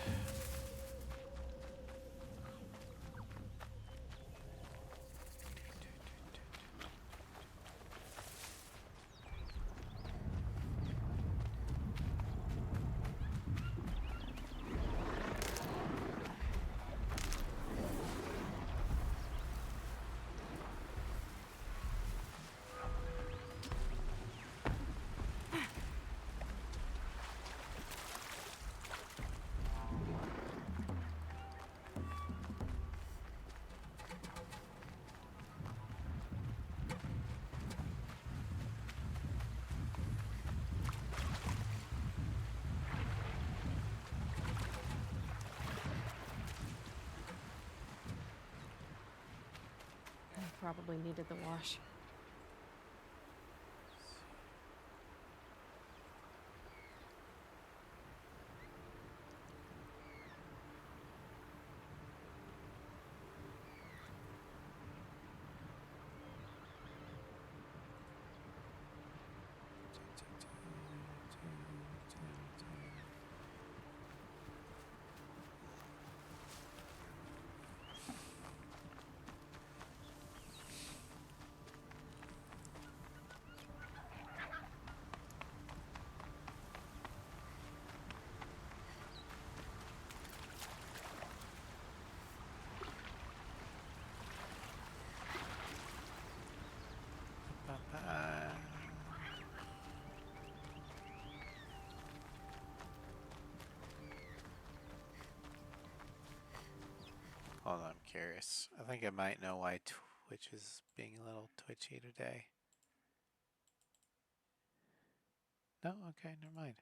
Speaker 2: Probably needed the wash.
Speaker 1: Hold on, I'm curious. I think I might know why Twitch is being a little twitchy today. No? Okay, never mind.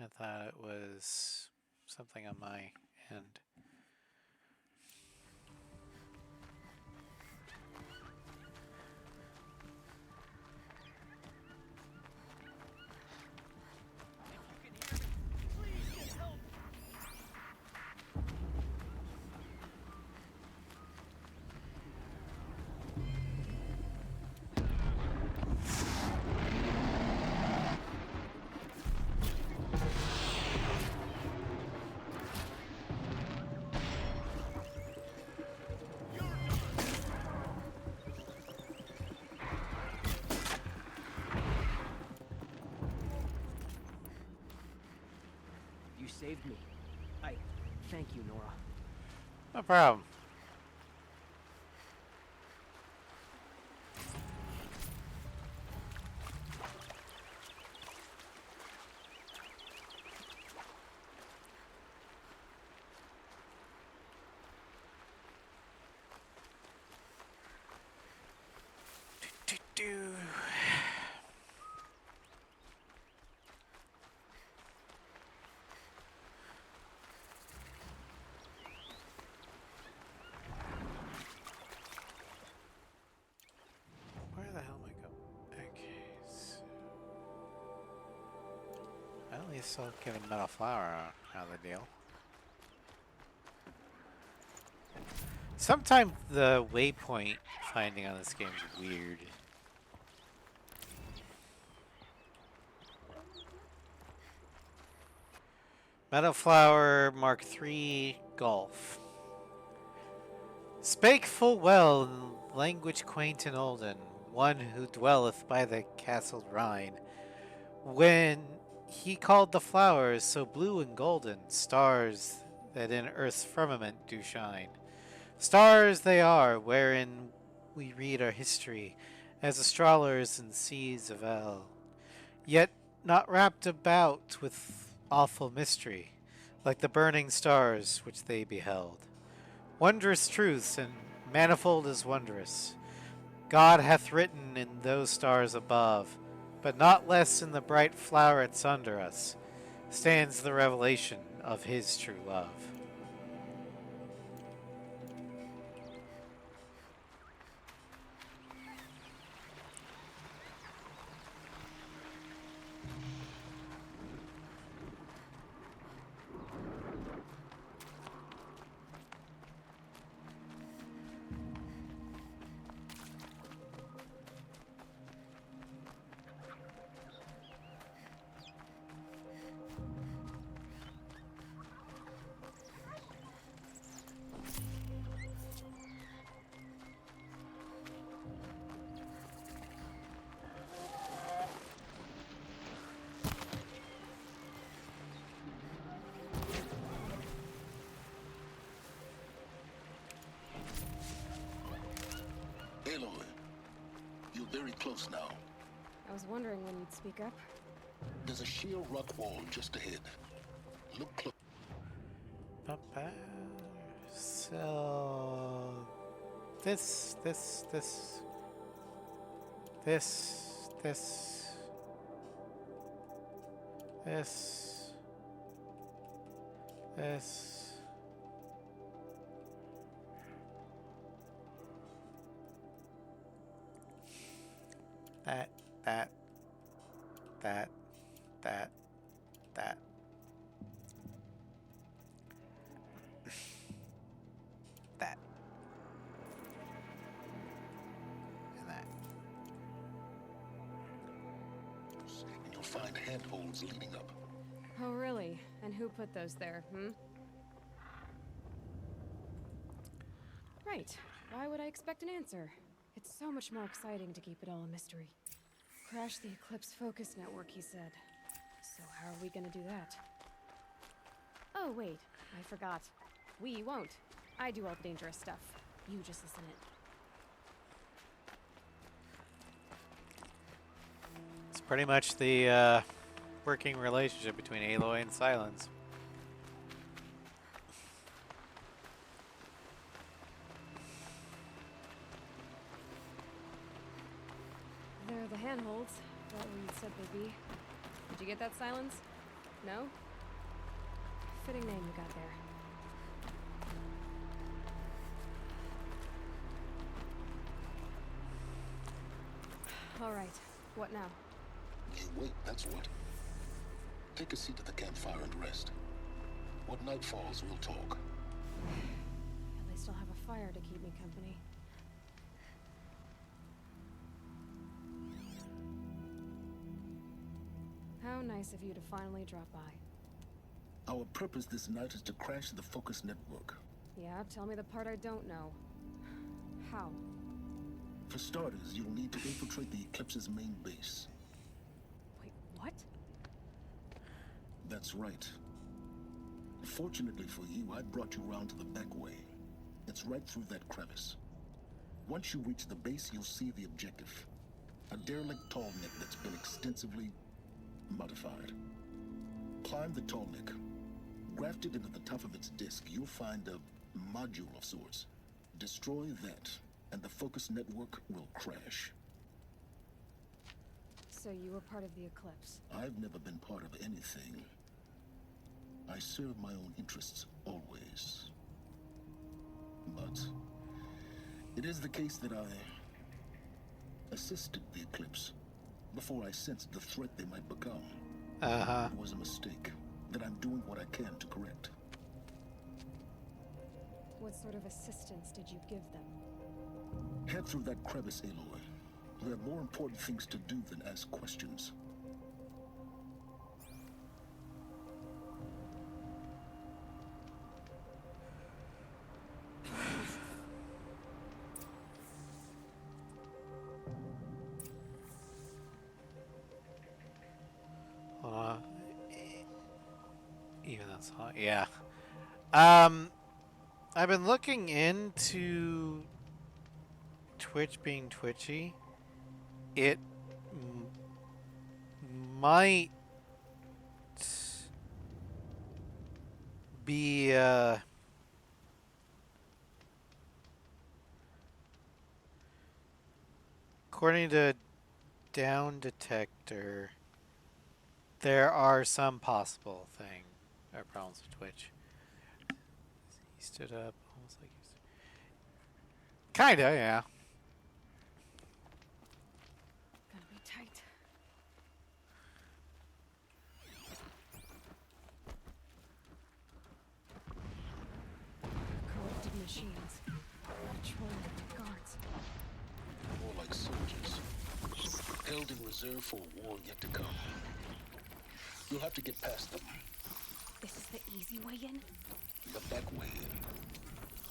Speaker 1: I thought it was something on my end.
Speaker 7: You saved me. I thank you, Nora.
Speaker 1: No problem. Do. Where the hell am I going? Okay, so I at least still giving Metal Flower out of the deal. Sometimes the waypoint finding on this game is weird. Meadow Flower Mark III Golf. Spake full well in language quaint and olden, one who dwelleth by the castled Rhine, when he called the flowers so blue and golden, stars that in earth's firmament do shine. Stars they are, wherein we read our history, as astrologers in seas of El, yet not wrapped about with awful mystery, like the burning stars which they beheld. Wondrous truths and manifold as wondrous, God hath written in those stars above, but not less in the bright flowerets under us, stands the revelation of his true love.
Speaker 10: very close now.
Speaker 2: I was wondering when you'd speak up.
Speaker 10: There's a sheer rock wall just ahead. Look close.
Speaker 1: So this that and that.
Speaker 10: And you'll find handholds leading up.
Speaker 2: Oh, really? And who put those there, Right. Why would I expect an answer? It's so much more exciting to keep it all a mystery. Crash the Eclipse Focus Network, he said. So how are we gonna do that? Oh, wait. I forgot. We won't. I do all the dangerous stuff. You just listen in.
Speaker 1: It's pretty much the working relationship between Aloy and Silence.
Speaker 2: They're the handholds. What we said they'd be. Did you get that, Silence? No? Fitting name you got there. All right. What now?
Speaker 10: You wait, that's what. Take a seat at the campfire and rest. When night falls, we'll talk.
Speaker 2: At least I'll have a fire to keep me company. How nice of you to finally drop by.
Speaker 10: Our purpose this night is to crash the Focus Network.
Speaker 2: Yeah, tell me the part I don't know. How?
Speaker 10: For starters, you'll need to infiltrate the Eclipse's main base.
Speaker 2: Wait, what?
Speaker 10: That's right. Fortunately for you, I brought you round to the back way. It's right through that crevice. Once you reach the base, you'll see the objective. A derelict tallneck that's been extensively modified. Climb the tallneck. Grafted into the top of its disk, you'll find a module of sorts. Destroy that, and the Focus Network will crash.
Speaker 2: So you were part of the Eclipse.
Speaker 10: I've never been part of anything. I serve my own interests, always. But it is the case that I assisted the Eclipse before I sensed the threat they might become. It was a mistake that I'm doing what I can to correct.
Speaker 2: What sort of assistance did you give them?
Speaker 10: Head through that crevice, Aloy. You have more important things to do than ask questions.
Speaker 1: Even that's hot. Yeah. I've been looking into Twitch being twitchy. It might be according to Down Detector, there are some possible problems with Twitch. He stood up almost like he's kinda, yeah.
Speaker 2: Gonna be tight. Corrupted machines. Patrolling the guards.
Speaker 10: More like soldiers. Held in reserve for a war yet to come. You'll have to get past them.
Speaker 2: This is the easy way in?
Speaker 10: The back way in.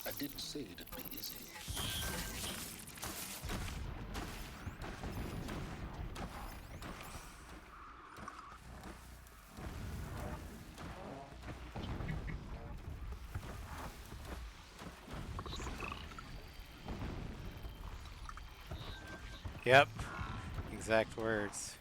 Speaker 10: I didn't say it'd be easy.
Speaker 1: Yep. exact words.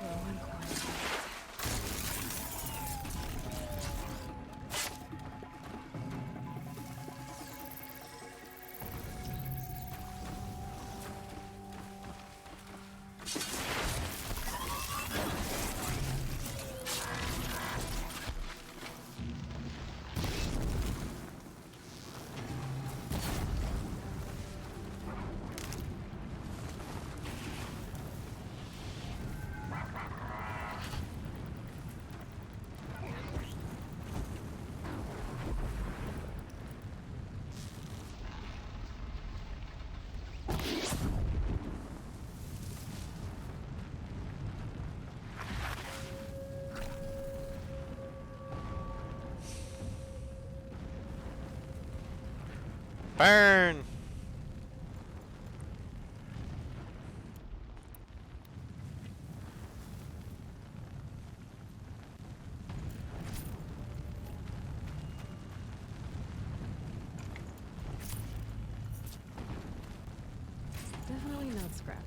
Speaker 2: Growing quiet.
Speaker 1: Burn!
Speaker 2: Definitely not scrap.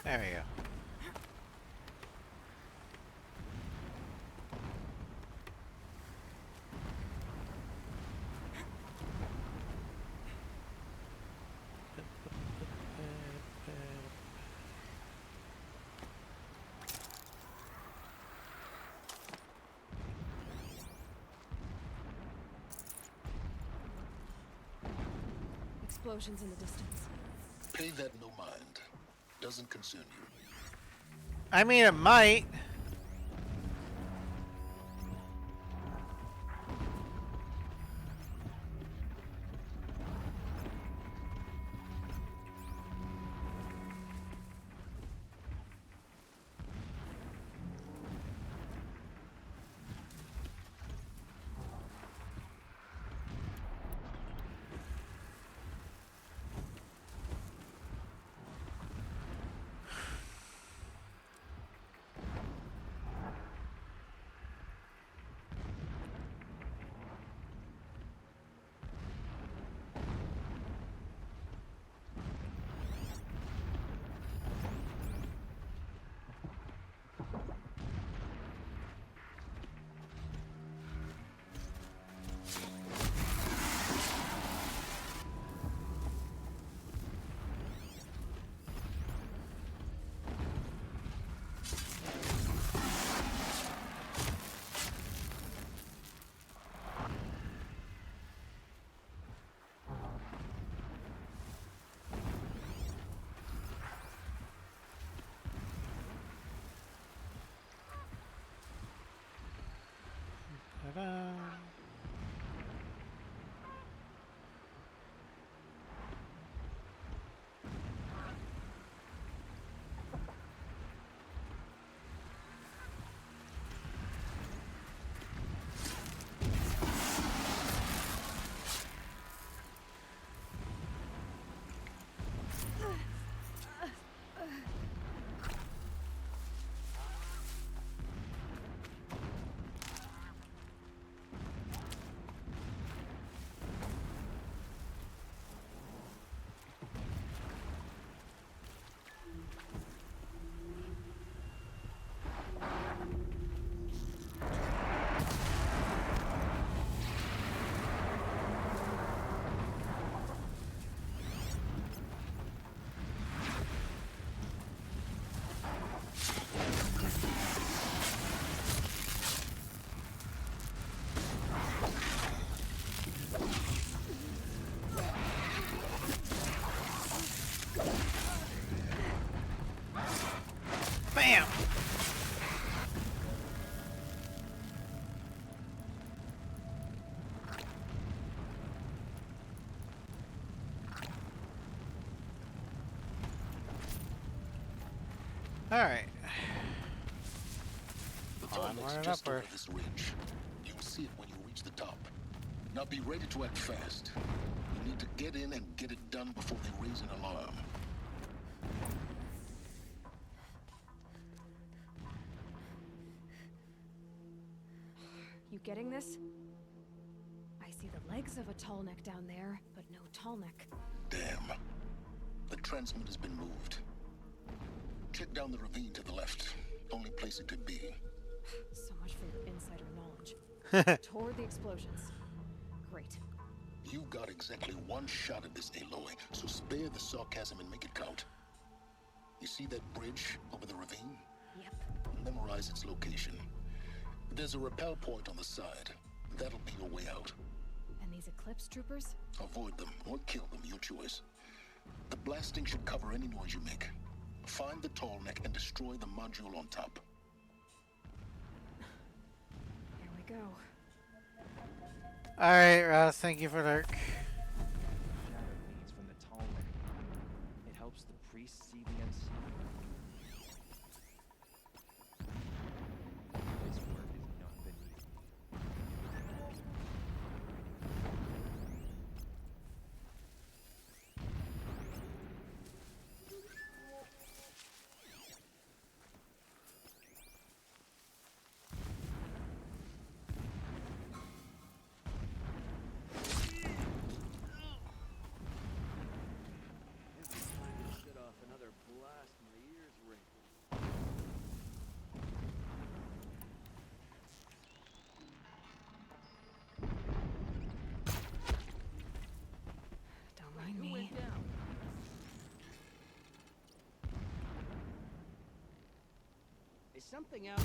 Speaker 1: There we go.
Speaker 2: Explosions in the distance.
Speaker 10: Pay that no mind. Doesn't concern you.
Speaker 1: I mean, it might. Ta-da. Alright.
Speaker 10: The Tallneck's
Speaker 1: Onward and
Speaker 10: just over
Speaker 1: upward.
Speaker 10: this ridge. You'll see it when you reach the top. Now be ready to act fast. You need to get in and get it done before they raise an alarm.
Speaker 2: You getting this? I see the legs of a Tallneck down there, but no Tallneck.
Speaker 10: Damn. The transmitter's been moved. Check down the ravine to the left. Only place it could be.
Speaker 2: So much for your insider knowledge. Toward the explosions. Great.
Speaker 10: You got exactly one shot at this, Aloy, so spare the sarcasm and make it count. You see that bridge over the ravine?
Speaker 2: Yep.
Speaker 10: Memorize its location. There's a rappel point on the side. That'll be your way out.
Speaker 2: And these Eclipse troopers?
Speaker 10: Avoid them or kill them, your choice. The blasting should cover any noise you make. Find the Tallneck and destroy the module on top.
Speaker 2: Here we go.
Speaker 1: Alright, Ross, thank you for lurk.
Speaker 7: Shadow needs from the Tallneck. It helps the priests see the unseen. This work has not been easy. Every time you set off another blast, my ears ring.
Speaker 2: Don't mind
Speaker 7: Who
Speaker 2: me.
Speaker 7: went down? Is something out?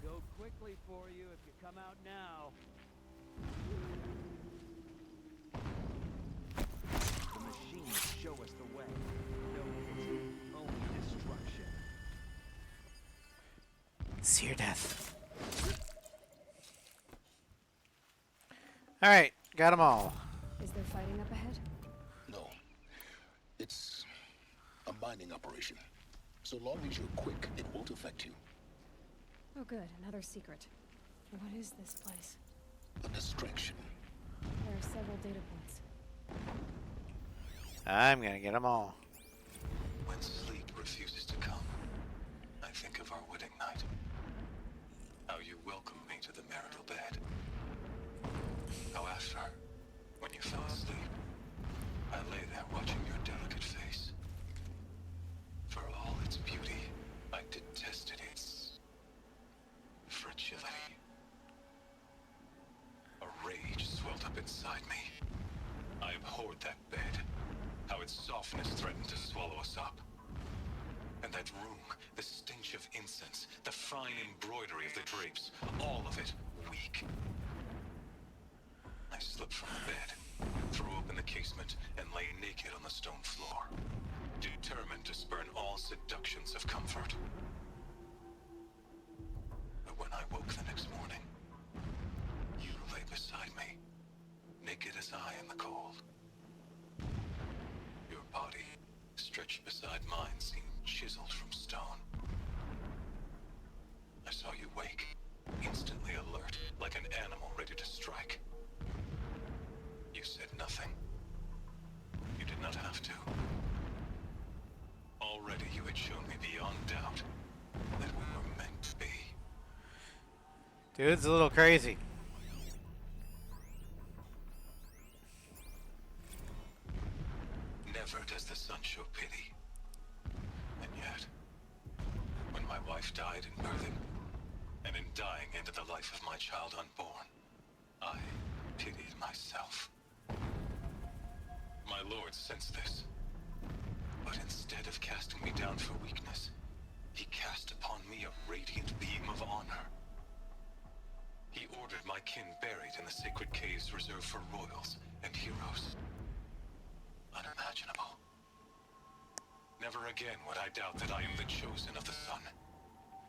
Speaker 7: It'll go quickly for you if you come out now. The machines show us the way. No pity, only destruction.
Speaker 1: Seer death. Alright, got them all.
Speaker 2: Is there fighting up ahead?
Speaker 10: No. It's a mining operation. So long as you're quick, it won't affect you.
Speaker 2: Oh good, another secret. What is this place?
Speaker 10: A distraction.
Speaker 2: There are several data points.
Speaker 1: I'm gonna get them all.
Speaker 6: When sleep refuses to come, I think of our wedding night. How you welcomed me to the marital bed. How after, when you fell asleep, I lay there watching your delicate face. For all its beauty, I detested its fragility. A rage swelled up inside me. I abhorred that bed. How its softness threatened to swallow us up. And that room, the stench of incense, the fine embroidery of the drapes, all of it weak. I slipped from the bed, threw open the casement, and lay naked on the stone floor, determined to spurn all seductions of comfort. But when I woke the next morning, you lay beside me, naked as I in the cold. Your body, stretched beside mine, seemed chiseled from stone. I saw you wake, instantly alert, like an animal ready to strike. You said nothing. You did not have to. Already you had shown me beyond doubt that we were meant to be.
Speaker 1: Dude's a little crazy.
Speaker 6: Never does the sun show pity. And yet,
Speaker 11: died in birthing, and in dying ended the life of my child unborn. I pitied myself. My lord sensed this, but instead of casting me down for weakness, he cast upon me a radiant beam of honor. He ordered my kin buried in the sacred caves reserved for royals and heroes. Unimaginable. Never again would I doubt that I am the chosen of the sun.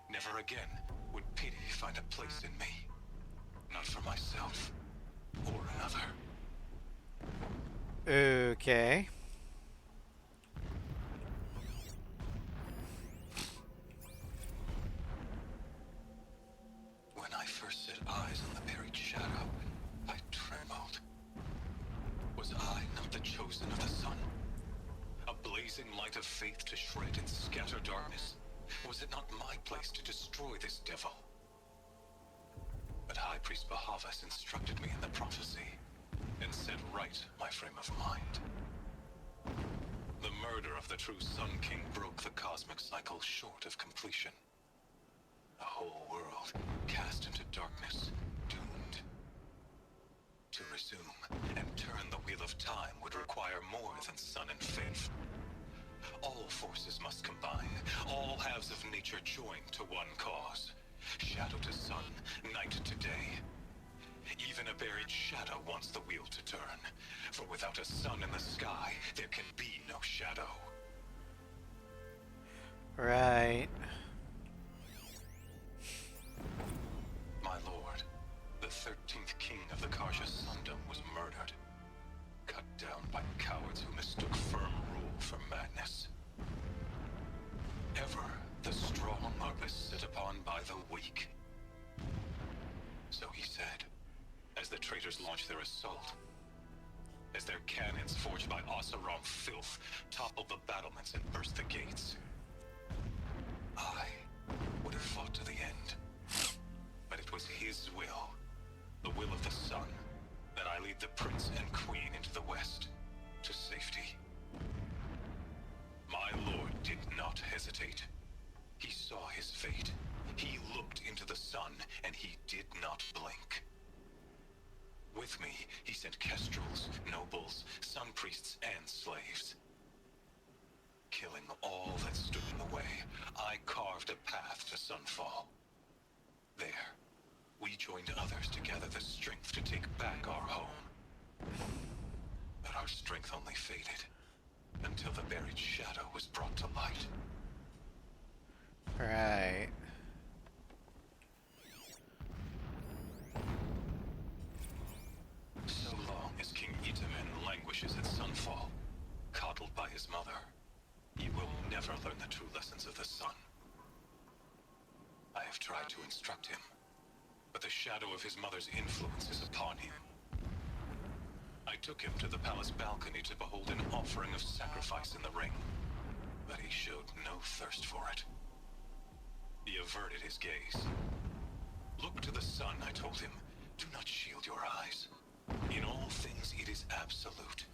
Speaker 11: Never again would pity find a place in me. Not for myself or another.
Speaker 1: Okay.
Speaker 11: When I first set eyes on the buried shadow, I trembled. Was I not the chosen of the sun? A blazing light of faith to shred and scatter darkness? Was it not my place to destroy this devil? But High Priest Bahavas instructed me in the prophecy, and set right my frame of mind. The murder of the true Sun King broke the cosmic cycle short of completion. A whole world cast into darkness, doomed. To resume and turn the wheel of time would require more than sun and faith. All forces must combine, all halves of nature join to one cause. Shadow to sun, night to day. Even a buried shadow wants the wheel to turn, for without a sun in the sky, there can be no shadow.
Speaker 1: Right.
Speaker 11: My lord, the 13th king of the Karja Sundom was murdered. Cut down by cowards who mistook firm rule for madness. Ever the strong are beset upon by the weak. So he said, as the traitors launched their assault. As their cannons forged by Oseram filth toppled the battlements and burst the gates. I would have fought to the end. But it was his will, the will of the sun, that I lead the prince and queen into the west, to safety. My lord did not hesitate. He saw his fate. He looked into the sun, and he did not blink. With me, he sent kestrels, nobles, sun priests, and slaves. Killing all that stood in the way, I carved a path to Sunfall. There, we joined others to gather the strength to take back our home. But our strength only faded, until the buried shadow was brought to light.
Speaker 1: Right.
Speaker 11: So long as King Itamen languishes at Sunfall, coddled by his mother, he will never learn the true lessons of the sun. I have tried to instruct him, but the shadow of his mother's influence is upon him. I took him to the palace balcony to behold an offering of sacrifice in the ring, but he showed no thirst for it. He averted his gaze. Look to the sun, I told him. Do not shield your eyes. In all things, it is absolute.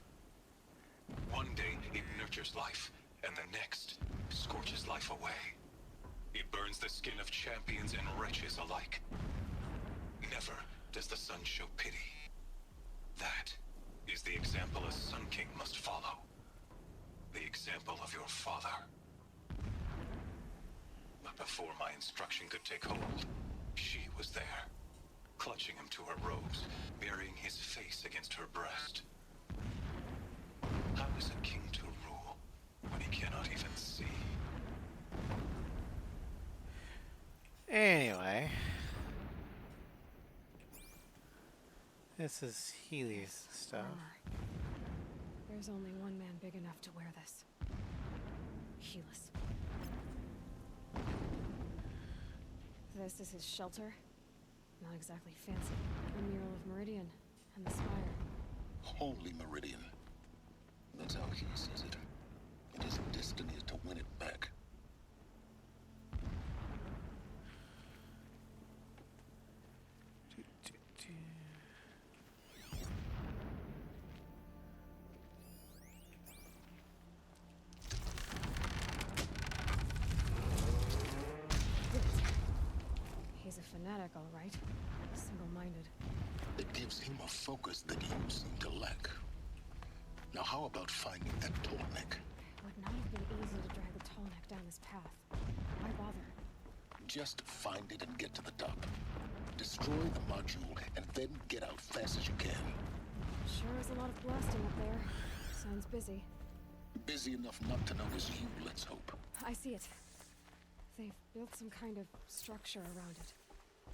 Speaker 11: One day, it nurtures life, and the next, scorches life away. It burns the skin of champions and wretches alike. Never does the sun show pity. That is the example a Sun King must follow. The example of your father. But before my instruction could take hold, she was there, clutching him to her robes, burying his face against her breast. How is a king to rule when he cannot even see?
Speaker 1: Anyway. This is Healy's stuff.
Speaker 2: Armor. There's only one man big enough to wear this. Helis. This is his shelter. Not exactly fancy. A mural of Meridian and the spire.
Speaker 10: Holy Meridian. That's how he sees it. And his destiny is to win it back. gives him a focus that you seem to lack. Now how about finding that Tallneck?
Speaker 2: It would not have been easy to drag the Tallneck down this path. Why bother?
Speaker 10: Just find it and get to the top. Destroy the module and then get out fast as you can.
Speaker 2: Sure is a lot of blasting up there. Sounds busy.
Speaker 10: Busy enough not to notice you, let's hope.
Speaker 2: I see it. They've built some kind of structure around it.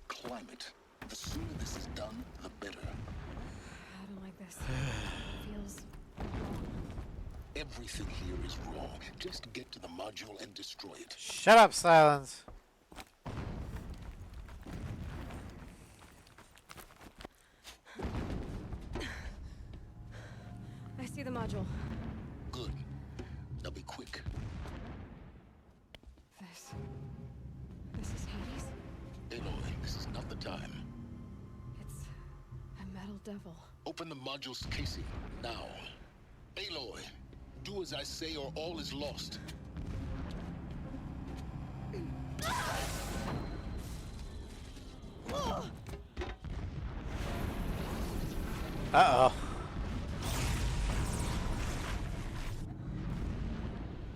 Speaker 10: Climate. The sooner this is done, the better.
Speaker 2: I don't like this. It feels wrong.
Speaker 10: Everything here is wrong. Just get to the module and destroy it.
Speaker 1: Shut up, Silence.
Speaker 2: I see the module.
Speaker 10: Good. Now be quick.
Speaker 2: This is Hades?
Speaker 10: Aloy, this is not the time.
Speaker 2: It's a metal devil.
Speaker 10: Open the module's casing, now. Aloy, do as I say or all is lost.
Speaker 1: Uh-oh.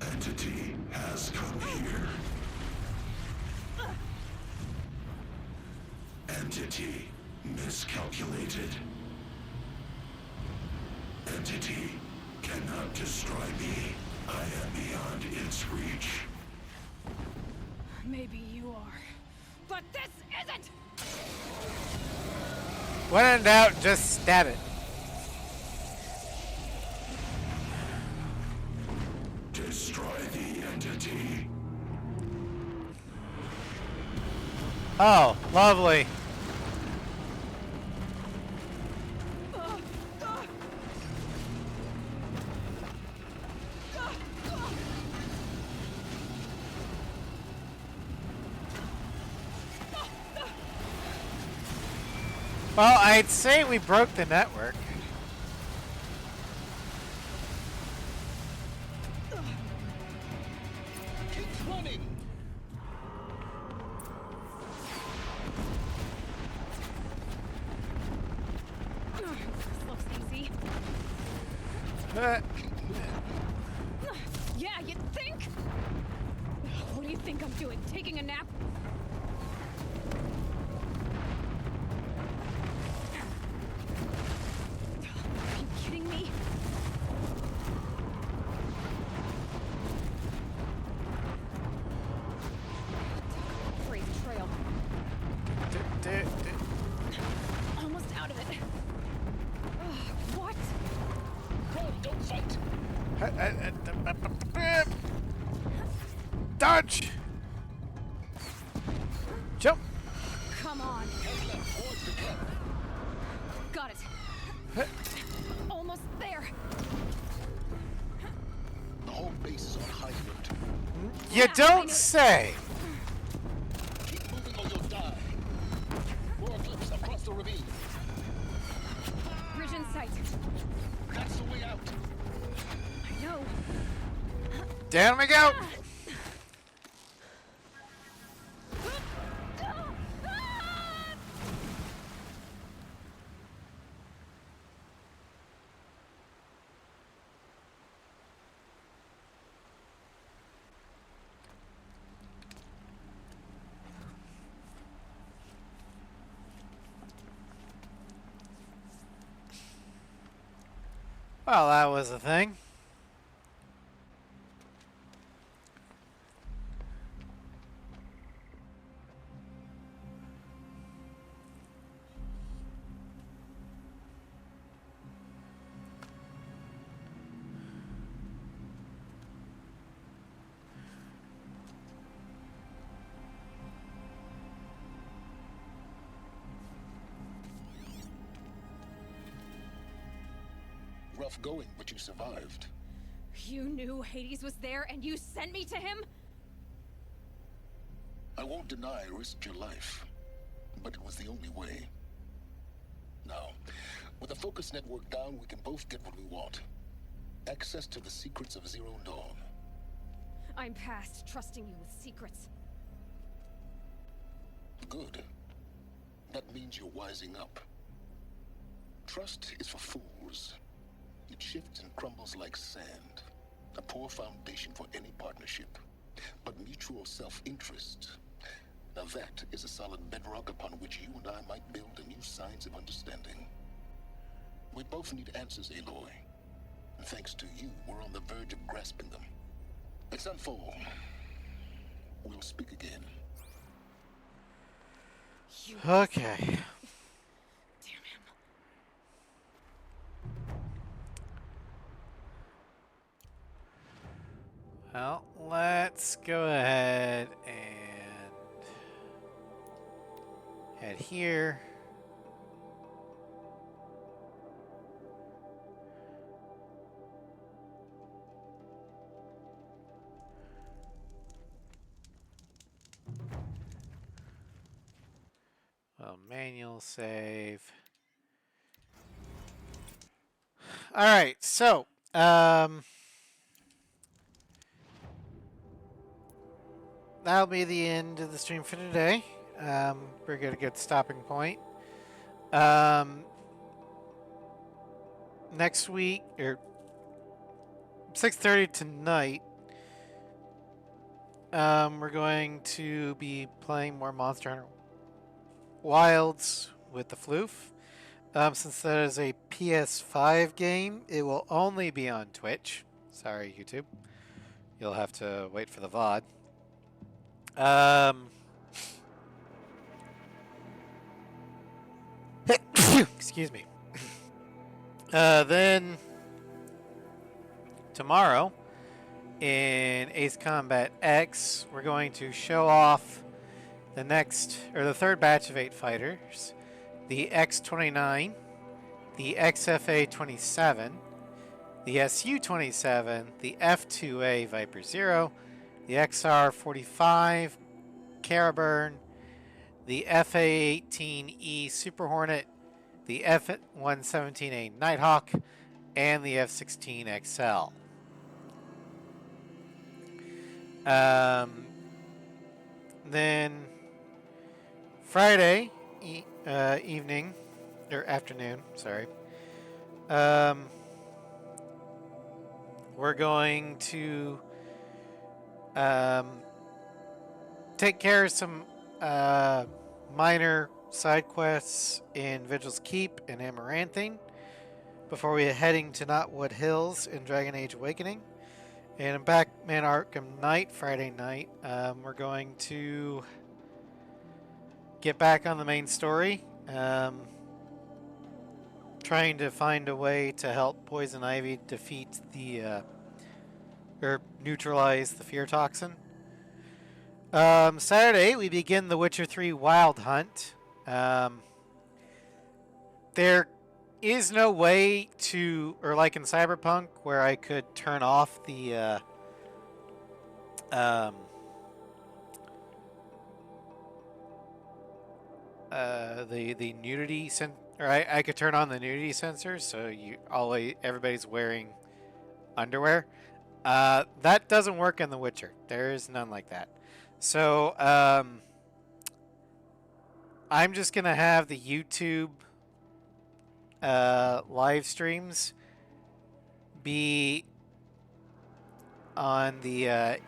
Speaker 3: Entity has come here. Entity miscalculated. Entity cannot destroy me. I am beyond its reach.
Speaker 2: Maybe you are. But this isn't!
Speaker 1: When in doubt, just stab it.
Speaker 3: Destroy the entity.
Speaker 1: Oh, lovely. Well, I'd say we broke the network.
Speaker 10: Keep running!
Speaker 2: This looks easy. Yeah, you think? What do you think I'm doing? Taking a nap? Are you kidding me? Crazy trail. Almost out of it. Ugh, what?
Speaker 10: Run, don't fight!
Speaker 1: Dodge! Jump!
Speaker 2: Come on.
Speaker 10: Head left towards the camp.
Speaker 2: Got it. Almost there.
Speaker 10: The whole base is on high alert.
Speaker 1: You
Speaker 2: I
Speaker 1: don't
Speaker 2: know.
Speaker 1: say!
Speaker 10: Keep moving or you'll die. More clips across the ravine.
Speaker 2: Bridge in sight.
Speaker 10: That's the way out.
Speaker 2: I know.
Speaker 1: Down we go! Well, that was a thing.
Speaker 10: Rough going, but you survived.
Speaker 2: You knew Hades was there and you sent me to him?
Speaker 10: I won't deny I risked your life, but it was the only way. Now, with the focus network down, we can both get what we want. Access to the secrets of Zero Dawn.
Speaker 2: I'm past trusting you with secrets.
Speaker 10: Good. That means you're wising up. Trust is for fools. It shifts and crumbles like sand. A poor foundation for any partnership. But mutual self-interest, now that is a solid bedrock upon which you and I might build a new science of understanding. We both need answers, Aloy. And thanks to you, we're on the verge of grasping them. Let's unfold. We'll speak again.
Speaker 1: Okay.
Speaker 2: Damn him.
Speaker 1: Well, let's go ahead and head here. Well, manual save. All right, so that'll be the end of the stream for today. We're gonna get stopping point. Next week or 6:30 tonight, we're going to be playing more Monster Hunter Wilds with the Floof. Since that is a PS5 game, it will only be on Twitch. Sorry, YouTube. You'll have to wait for the VOD. Excuse me. Then tomorrow in Ace Combat X, we're going to show off the third batch of 8 fighters, the X-29, the XFA-27, the SU-27, the F-2A Viper Zero, the XR-45 Caraburn, the FA-18E Super Hornet, the F-117A Nighthawk, and the F-16XL. Then Friday evening, or afternoon, sorry, we're going to take care of some minor side quests in Vigil's Keep and Amaranthine before we're heading to Knotwood Hills in Dragon Age Awakening. And in Batman Arkham Knight, Friday night, we're going to get back on the main story, trying to find a way to help Poison Ivy defeat or neutralize the fear toxin. Saturday, we begin the Witcher 3 Wild Hunt. There is no way to, or like in Cyberpunk, where I could turn off the nudity or I could turn on the nudity sensor, so everybody's wearing underwear. That doesn't work in The Witcher. There is none like that. So I'm just gonna have the YouTube live streams be on the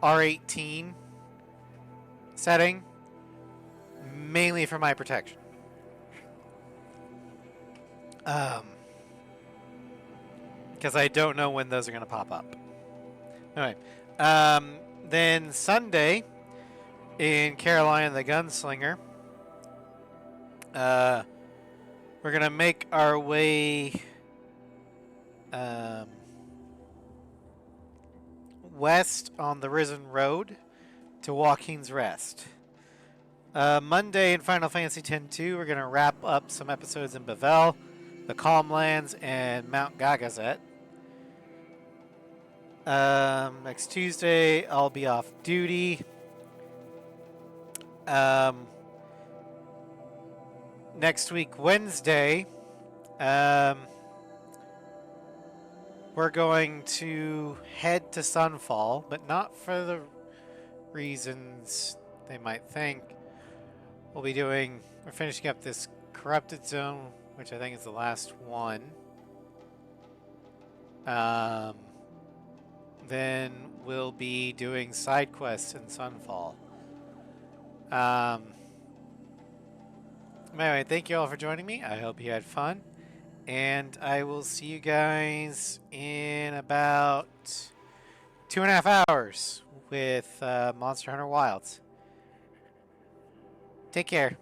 Speaker 1: R18 setting, mainly for my protection. Because I don't know when those are going to pop up. Anyway, then Sunday in Carolina the Gunslinger, we're going to make our way west on the Risen Road to Joaquin's Rest. Monday in Final Fantasy X-2, we're going to wrap up some episodes in Bavel, the Calmlands, and Mount Gagazet. Next Tuesday, I'll be off duty. Next week, Wednesday, we're going to head to Sunfall, but not for the reasons they might think. We're finishing up this Corrupted Zone, which I think is the last one. Then we'll be doing side quests in Sunfall. Anyway, thank you all for joining me. I hope you had fun. And I will see you guys in about 2.5 hours with Monster Hunter Wilds. Take care.